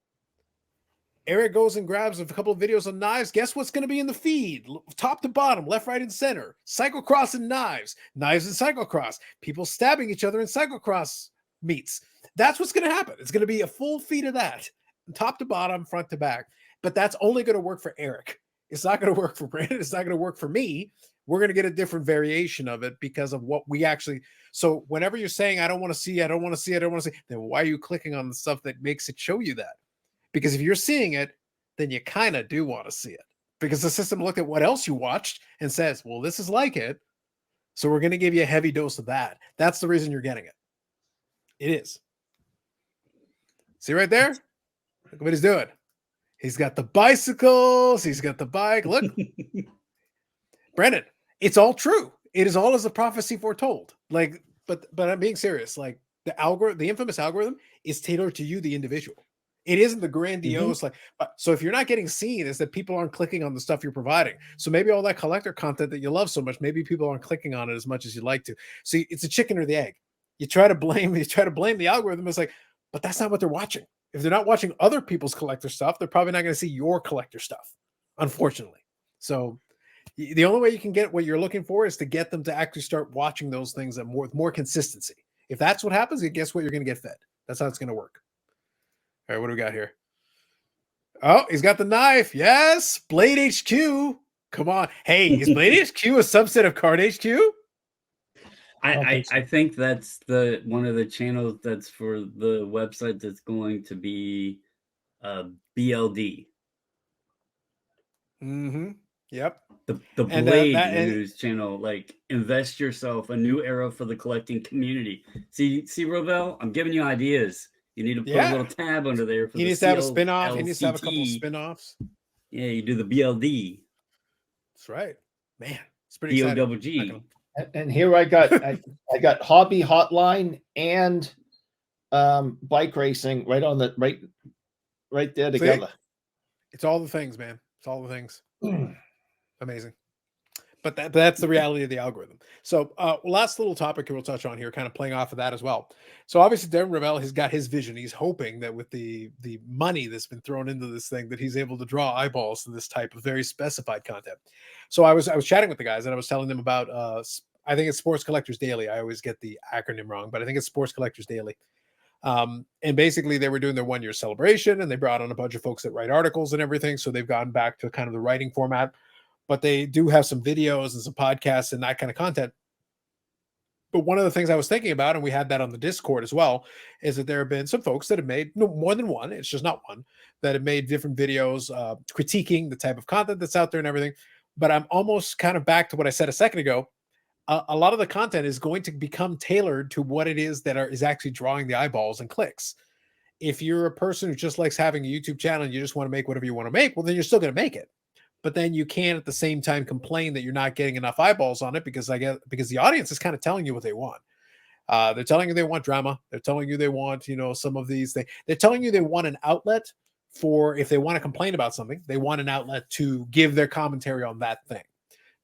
Eric goes and grabs a couple of videos on knives. Guess what's going to be in the feed? Top to bottom, left, right, and center. Cyclocross and knives. Knives and cyclocross. People stabbing each other in cyclocross meets. That's what's going to happen. It's going to be a full feed of that. Top to bottom, front to back. But that's only going to work for Eric. It's not going to work for Brandon. It's not going to work for me. We're going to get a different variation of it because of what we actually. So whenever you're saying, I don't want to see, then why are you clicking on the stuff that makes it show you that? Because if you're seeing it, then you kind of do want to see it, because the system looked at what else you watched and says, well, this is like it, so we're going to give you a heavy dose of that. That's the reason you're getting it. It is. See right there? Look what he's doing. He's got the bicycles. He's got the bike. Look. Brennan, it's all true. It is all as a prophecy foretold. Like, but I'm being serious. Like the infamous algorithm is tailored to you, the individual. It isn't the grandiose, so if you're not getting seen, it's that people aren't clicking on the stuff you're providing. So maybe all that collector content that you love so much, maybe people aren't clicking on it as much as you'd like to. So it's a chicken or the egg. You try to blame the algorithm. It's like, but that's not what they're watching. If they're not watching other people's collector stuff, they're probably not going to see your collector stuff, unfortunately. So the only way you can get what you're looking for is to get them to actually start watching those things with more consistency. If that's what happens, guess what? You're going to get fed. That's how it's going to work. All right, what do we got here? Oh, he's got the knife. Yes, Blade HQ. Come on. Hey, is Blade HQ a subset of Card HQ? I think that's one of the channels that's for the website that's going to be BLD. Mm-hmm. Yep. The Blade News channel, like, invest yourself, a new era for the collecting community. See, Rovell, I'm giving you ideas. You need to put a little tab under there. He needs to have a spinoff. He needs to have a couple of spinoffs. Yeah, you do the BLD. That's right, man. It's pretty exciting. And here I got hobby hotline and bike racing right on the right there together. It's all the things, man. It's all the things. Amazing. But that's the reality of the algorithm. So last little topic we'll touch on here, kind of playing off of that as well. So obviously Darren Rovell has got his vision. He's hoping that with the money that's been thrown into this thing, that he's able to draw eyeballs to this type of very specified content. So I was chatting with the guys and I was telling them about I think it's Sports Collectors Daily. I always get the acronym wrong, but I think it's Sports Collectors Daily. And basically they were doing their 1 year celebration and they brought on a bunch of folks that write articles and everything. So they've gone back to kind of the writing format, but they do have some videos and some podcasts and that kind of content. But one of the things I was thinking about, and we had that on the Discord as well, is that there have been some folks that have made more than one, it's just not one, that have made different videos critiquing the type of content that's out there and everything. But I'm almost kind of back to what I said a second ago. A lot of the content is going to become tailored to what it is that is actually drawing the eyeballs and clicks. If you're a person who just likes having a YouTube channel and you just want to make whatever you want to make, well, then you're still going to make it. But then you can at the same time complain that you're not getting enough eyeballs on it because the audience is kind of telling you what they want. They're telling you they want drama. They're telling you they want, some of these things. They're telling you they want an outlet for, if they want to complain about something, they want an outlet to give their commentary on that thing.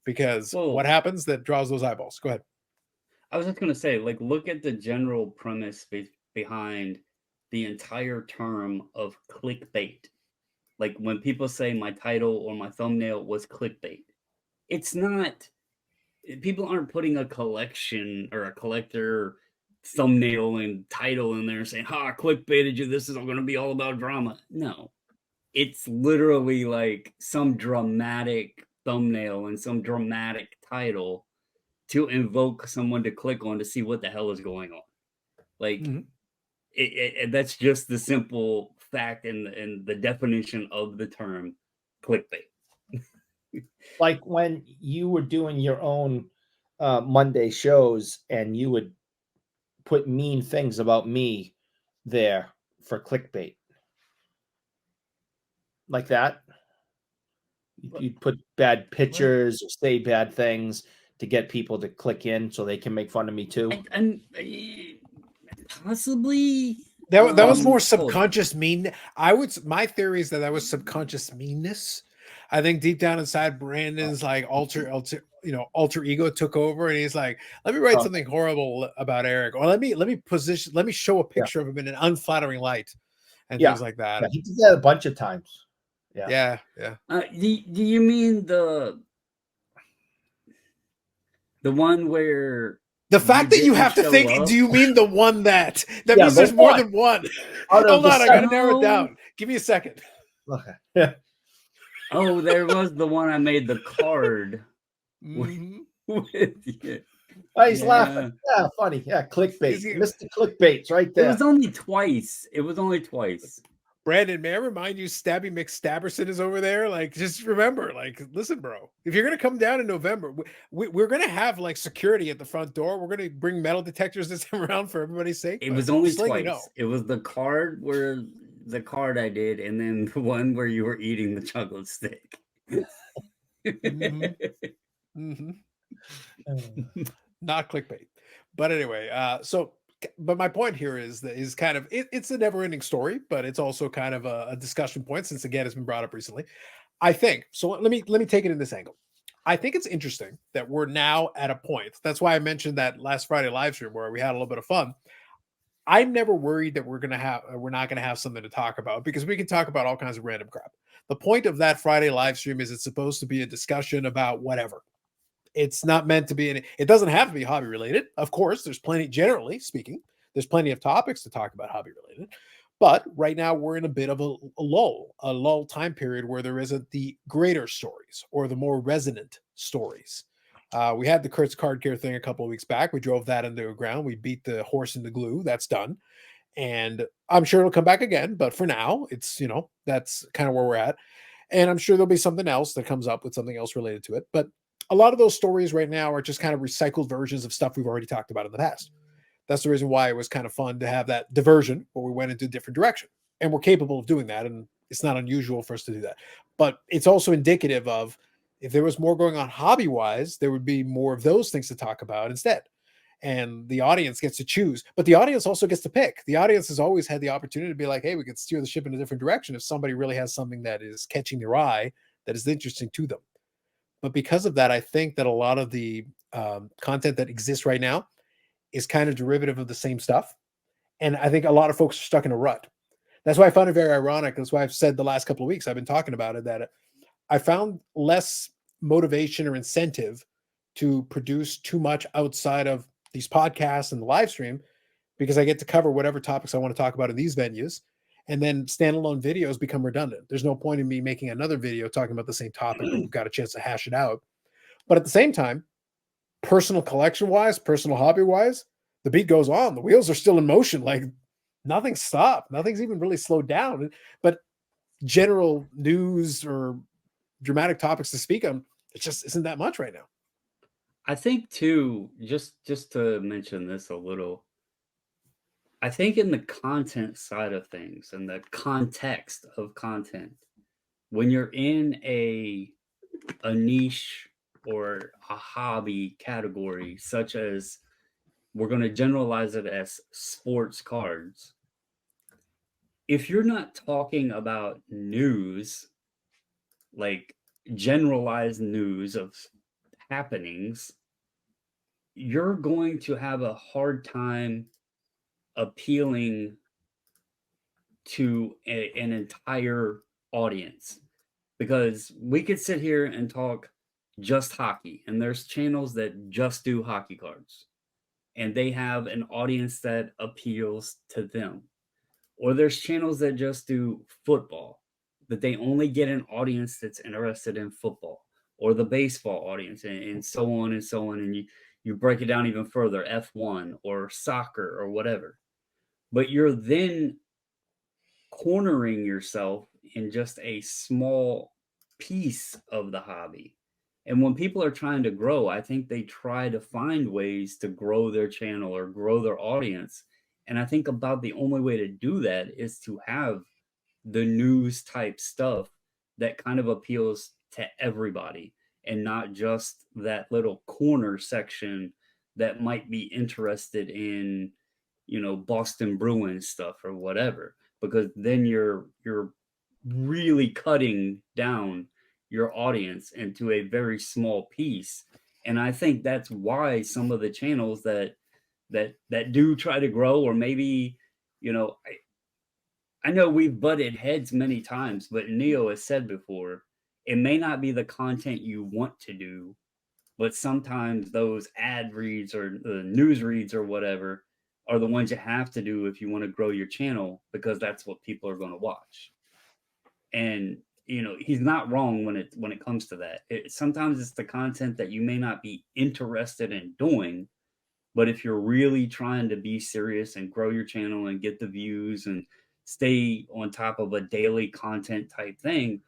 Because what happens that draws those eyeballs? Go ahead. I was just going to say, look at the general premise behind the entire term of clickbait. Like when people say my title or my thumbnail was clickbait, it's not, people aren't putting a collection or a collector thumbnail and title in there and saying, I clickbaited you. This is going to be all about drama. No, it's literally like some dramatic thumbnail and some dramatic title to invoke someone to click on to see what the hell is going on. Like that's just the simple fact and the definition of the term clickbait. Like when you were doing your own Monday shows and you would put mean things about me there for clickbait. Like that. You'd put bad pictures or say bad things to get people to click in so they can make fun of me too. And possibly that was more subconscious mean. My theory is that was subconscious meanness. I think deep down inside Brandon's like alter ego took over and he's like, let me write something horrible about Eric, or let me show a picture of him in an unflattering light and things like that. Yeah, he did that a bunch of times. Yeah. Do you mean the one where the fact that you have to think? Do you mean the one that means there's more than one? Hold on, I gotta narrow it down. Give me a second. Okay. Yeah. Oh, there was the one I made the card with. Oh, he's laughing. Yeah, funny. Yeah, clickbait. Mr. Clickbait's right there. It was only twice. Brandon, may I remind you, Stabby McStabberson is over there. Like, just remember, listen, bro. If you're gonna come down in November, we're gonna have security at the front door. We're gonna bring metal detectors this time around for everybody's sake. It was only twice. It was the card I did, and then the one where you were eating the chocolate stick. Not clickbait, but anyway. But my point here is kind of it's a never-ending story, but it's also kind of a discussion point since again it's been brought up recently. I think so. Let me take it in this angle. I think it's interesting that we're now at a point. That's why I mentioned that last Friday live stream where we had a little bit of fun. I'm never worried that we're not gonna have something to talk about because we can talk about all kinds of random crap. The point of that Friday live stream is it's supposed to be a discussion about whatever. It's not meant to be it doesn't have to be hobby related. Of course, generally speaking, there's plenty of topics to talk about hobby related. But right now we're in a bit of a lull time period where there isn't the greater stories or the more resonant stories. We had the Kurt's Card Care thing a couple of weeks back. We drove that into the ground. We beat the horse into glue. That's done. And I'm sure it'll come back again. But for now, it's, that's kind of where we're at. And I'm sure there'll be something else that comes up with something else related to it. But a lot of those stories right now are just kind of recycled versions of stuff we've already talked about in the past. That's the reason why it was kind of fun to have that diversion where we went into a different direction. And we're capable of doing that. And it's not unusual for us to do that. But it's also indicative of if there was more going on hobby-wise, there would be more of those things to talk about instead. And the audience gets to choose. But the audience also gets to pick. The audience has always had the opportunity to be like, hey, we could steer the ship in a different direction if somebody really has something that is catching their eye, that is interesting to them. But because of that, I think that a lot of the content that exists right now is kind of derivative of the same stuff. And I think a lot of folks are stuck in a rut. That's why I found it very ironic. That's why I've said the last couple of weeks I've been talking about it, that I found less motivation or incentive to produce too much outside of these podcasts and the live stream, because I get to cover whatever topics I want to talk about in these venues. And then standalone videos become redundant. There's no point in me making another video talking about the same topic when we've got a chance to hash it out. But at the same time, personal collection wise, personal hobby wise, the beat goes on. The wheels are still in motion. Like nothing's stopped. Nothing's even really slowed down. But general news or dramatic topics to speak on, it just isn't that much right now. I think too, just to mention this a little, I think in the content side of things and the context of content, when you're in a niche or a hobby category, such as, we're going to generalize it as sports cards, if you're not talking about news, like generalized news of happenings, you're going to have a hard time appealing to an entire audience, because we could sit here and talk just hockey, and there's channels that just do hockey cards and they have an audience that appeals to them, or there's channels that just do football, that they only get an audience that's interested in football, or the baseball audience, and so on and so on. And you break it down even further, F1 or soccer or whatever. But you're then cornering yourself in just a small piece of the hobby. And when people are trying to grow, I think they try to find ways to grow their channel or grow their audience. And I think about the only way to do that is to have the news type stuff that kind of appeals to everybody, and not just that little corner section that might be interested in, Boston Bruins stuff or whatever, because then you're really cutting down your audience into a very small piece. And I think that's why some of the channels that do try to grow, or maybe, I know we've butted heads many times, but Neo has said before, it may not be the content you want to do, but sometimes those ad reads or news reads or whatever are the ones you have to do if you want to grow your channel, because that's what people are going to watch. And he's not wrong when it comes to that. Sometimes it's the content that you may not be interested in doing, but if you're really trying to be serious and grow your channel and get the views and stay on top of a daily content type thing,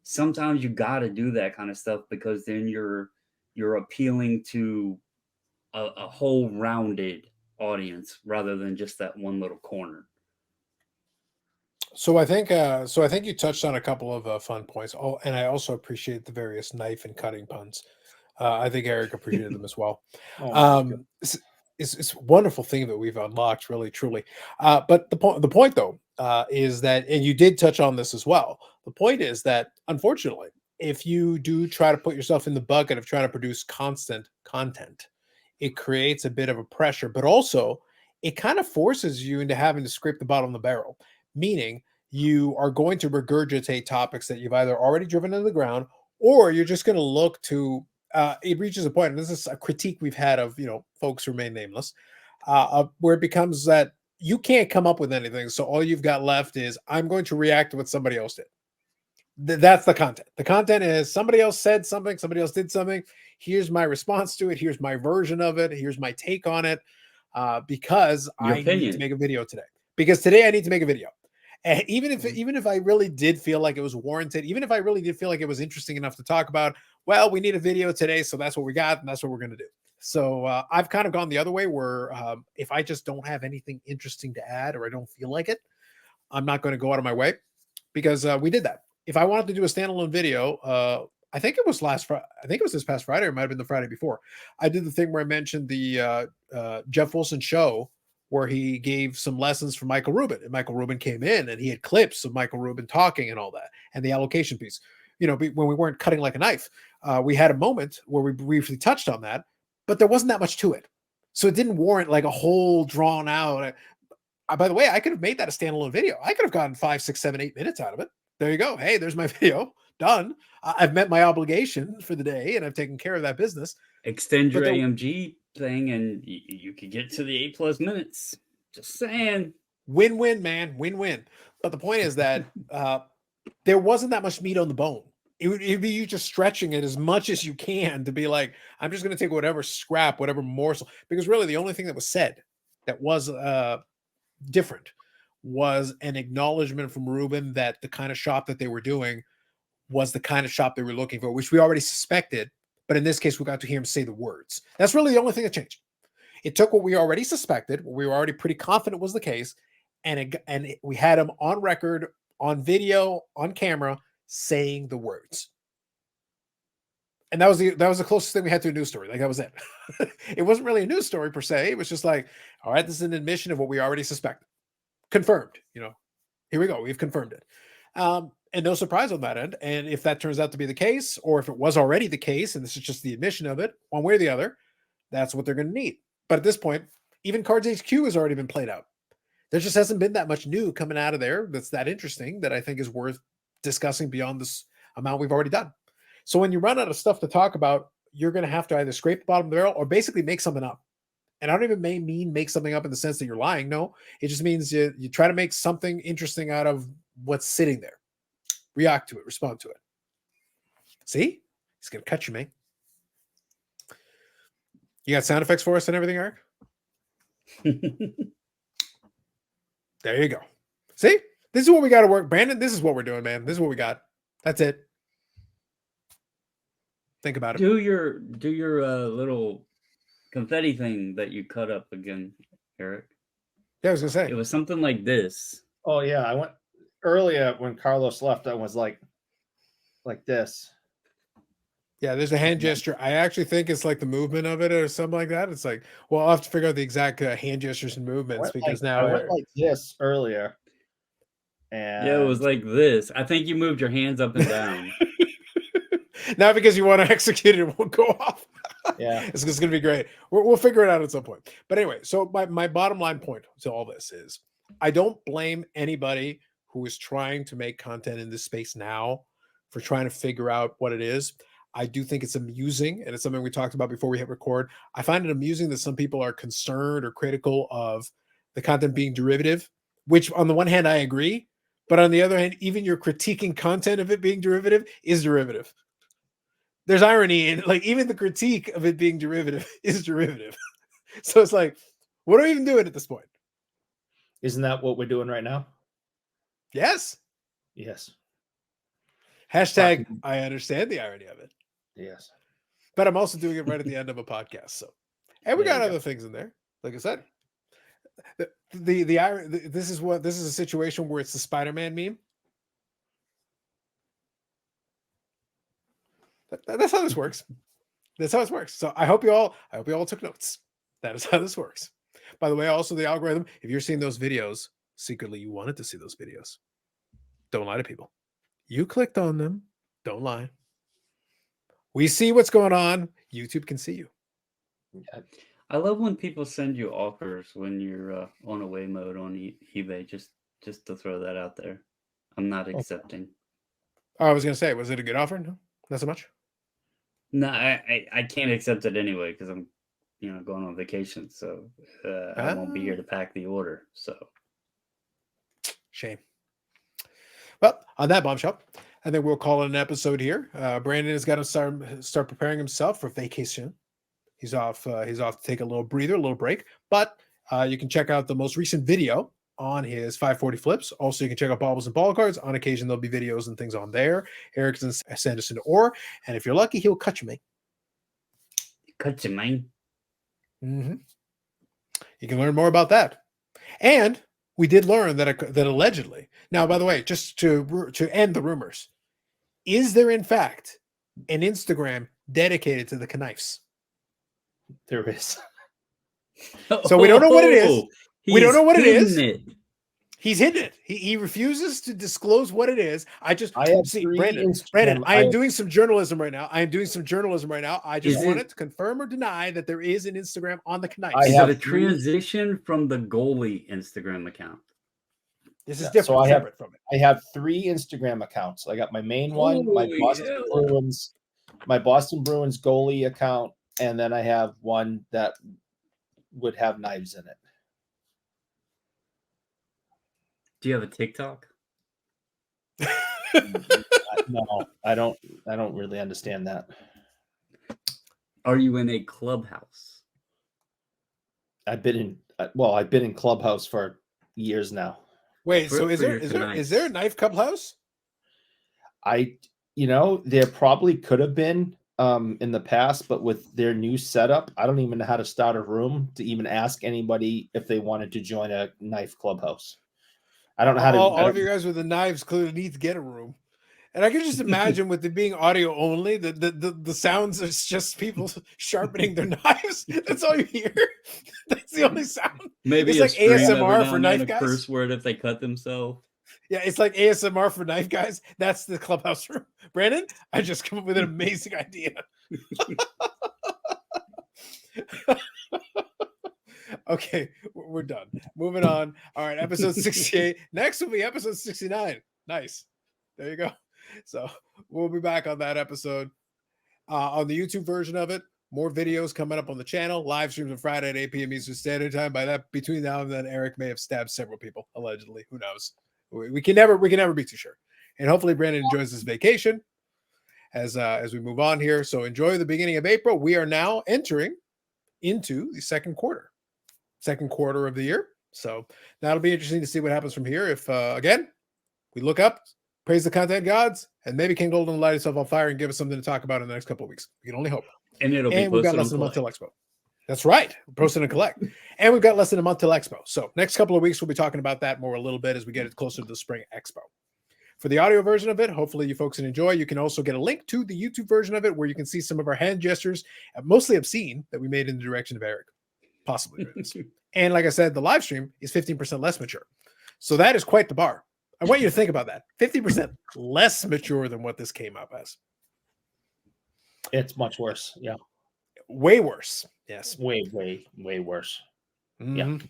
sometimes you got to do that kind of stuff, because then you're appealing to a whole rounded audience rather than just that one little corner. So I think you touched on a couple of fun points. Oh, and I also appreciate the various knife and cutting puns. I think Eric appreciated them as well. It's a wonderful thing that we've unlocked, really, truly. But the point though, is that, and you did touch on this as well. The point is that, unfortunately, if you do try to put yourself in the bucket of trying to produce constant content, it creates a bit of a pressure, but also it kind of forces you into having to scrape the bottom of the barrel, meaning you are going to regurgitate topics that you've either already driven into the ground, or you're just going to look to, it reaches a point, and this is a critique we've had of, folks who remain nameless, where it becomes that you can't come up with anything. So all you've got left is, I'm going to react to what somebody else did. That's the content. The content is, somebody else said something, somebody else did something. Here's my response to it. Here's my version of it. Here's my take on it. Because I need to make a video today. Because today I need to make a video. And even if I really did feel like it was warranted, even if I really did feel like it was interesting enough to talk about, well, we need a video today, so that's what we got, and that's what we're going to do. So I've kind of gone the other way, where if I just don't have anything interesting to add, or I don't feel like it, I'm not going to go out of my way, because we did that. If I wanted to do a standalone video, I think it was this past Friday, or it might have been the Friday before, I did the thing where I mentioned the Jeff Wilson show, where he gave some lessons from Michael Rubin, and Michael Rubin came in and he had clips of Michael Rubin talking and all that, and the allocation piece. when we weren't cutting like a knife. We had a moment where we briefly touched on that, but there wasn't that much to it. So it didn't warrant like a whole drawn out. By the way, I could have made that a standalone video. I could have gotten 5, 6, 7, 8 minutes out of it. There you go. Hey, there's my video. Done. I've met my obligation for the day and I've taken care of that business. Extend your AMG thing and you could get to the 8+ minutes. Just saying. Win-win, man. Win-win. But the point is that there wasn't that much meat on the bone. It'd be you just stretching it as much as you can to be like, I'm just going to take whatever scrap, whatever morsel. Because really the only thing that was said that was different was an acknowledgement from Ruben that the kind of shop that they were doing was the kind of shop they were looking for, which we already suspected. But in this case, we got to hear him say the words. That's really the only thing that changed. It took what we already suspected, what we were already pretty confident was the case, and we had him on record, on video, on camera, saying the words. And that was the closest thing we had to a news story. Like, that was it. It wasn't really a news story per se. It was just like, all right, this is an admission of what we already suspected. Confirmed, here we go. We've confirmed it. And no surprise on that end. And if that turns out to be the case, or if it was already the case, and this is just the admission of it, one way or the other, that's what they're going to need. But at this point, even Cards HQ has already been played out. There just hasn't been that much new coming out of there that's that interesting that I think is worth discussing beyond this amount we've already done. So when you run out of stuff to talk about, you're going to have to either scrape the bottom of the barrel or basically make something up. And I don't even mean make something up in the sense that you're lying. No, it just means you try to make something interesting out of what's sitting there. React to it, respond to it. See? He's going to cut you, man. You got sound effects for us and everything, Eric? There you go. See? This is what we got to work. Brandon, this is what we're doing, man. This is what we got. That's it. Think about it. Do your little confetti thing that you cut up again, Eric. Yeah, I was going to say. It was something like this. Oh, yeah. I went earlier when Carlos left. I was like this. Yeah, there's a hand gesture. I actually think it's like the movement of it or something like that. It's like, well, I'll have to figure out the exact hand gestures and movements because now I went like this earlier. And yeah, it was like this. I think you moved your hands up and down. Not because you want to execute it, it won't go off. Yeah, it's going to be great. We'll figure it out at some point. But anyway, so my bottom line point to all this is I don't blame anybody who is trying to make content in this space now for trying to figure out what it is. I do think it's amusing, and it's something we talked about before we hit record. I find it amusing that some people are concerned or critical of the content being derivative, which on the one hand, I agree. But on the other hand, even your critiquing content of it being derivative is derivative. There's irony in like even the critique of it being derivative is derivative. So it's like, what are we even doing at this point? Isn't that what we're doing right now? Yes. Yes. Hashtag, I understand the irony of it. Yes. But I'm also doing it right at the end of a podcast. So, and we got other things in there. Like I said, this is a situation where it's the Spider-Man meme. That's how this works. That's how it works. So I hope you all took notes. That is how this works. By the way, also the algorithm, if you're seeing those videos, secretly you wanted to see those videos. Don't lie to people. You clicked on them. Don't lie. We see what's going on. YouTube can see you. I love when people send you offers when you're on away mode on eBay. Just to throw that out there. I'm not accepting. Oh, I was going to say, was it a good offer? No, not so much. No, I can't accept it anyway because I'm, going on vacation. So I won't be here to pack the order. So shame. Well, on that bombshell, I think we'll call it an episode here. Brandon has got to start preparing himself for vacation. He's off to take a little breather, a little break. But you can check out the most recent video on his 540 flips. Also, you can check out Bobbles and Ball Cards. On occasion, there'll be videos and things on there. Eric can send us an ore. And if you're lucky, he'll cut you, mate. Cut you, man. Mm-hmm. You can learn more about that. And we did learn that allegedly. Now, by the way, just to end the rumors, is there in fact an Instagram dedicated to the knives? There is. So we don't know what it is. We don't know what it is. He's hidden it. He refuses to disclose what it is. I have see, 3 Brandon. Instagram. Brandon, I am doing some journalism right now. I just Is wanted to confirm or deny that there is an Instagram on the Knife. I Is have it a 3 transition from the goalie Instagram account? This is Yeah, different, so separate from it. I have 3 Instagram accounts. I got my main one, my Holy Boston hell. Bruins, goalie account, and then I have one that would have knives in it. Do you have a TikTok? No, I don't really understand that. Are you in a clubhouse? I've been in Clubhouse for years now. Wait, For- so is for there your is there a Knife Clubhouse? There probably could have been in the past, but with their new setup, I don't even know how to start a room to even ask anybody if they wanted to join a Knife Clubhouse. I don't know how to. All of you guys with the knives clearly need to get a room. And I can just imagine with it being audio only, the sounds is just people sharpening their knives. That's all you hear. That's the only sound. Maybe It's a like stream every ASMR now for and then, knife a guys. curse word if they cut themselves. Yeah, it's like ASMR for knife guys. That's the Clubhouse room. Brandon, I just come up with an amazing idea. Okay, we're done. Moving on. All right, episode 68. Next will be episode 69. Nice. There you go. So we'll be back on that episode. On the YouTube version of it, more videos coming up on the channel. Live streams on Friday at 8 p.m. Eastern Standard Time. By that, between now and then, Eric may have stabbed several people, allegedly. Who knows? We can never be too sure. And hopefully Brandon enjoys his vacation as we move on here. So enjoy the beginning of April. We are now entering into the second quarter of the year. So that'll be interesting to see what happens from here. If again, we look up, praise the content gods, and maybe King Golden will light himself on fire and give us something to talk about in the next couple of weeks. We can only hope. And it'll be we've got posted less on than a month till Collect. Expo. That's right. Posted and collect. And we've got less than a month till Expo. So next couple of weeks, we'll be talking about that more a little bit as we get it closer to the spring Expo. For the audio version of it, hopefully you folks can enjoy. You can also get a link to the YouTube version of it where you can see some of our hand gestures, mostly obscene, that we made in the direction of Eric. Possibly. And like I said, the live stream is 15% less mature. So that is quite the bar. I want you to think about that. 50% less mature than what this came up as. It's much worse. Yeah. Way worse. Yes. Way worse. Mm-hmm.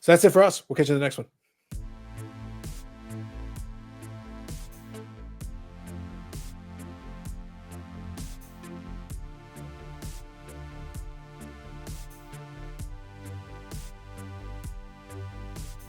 So that's it for us. We'll catch you in the next one.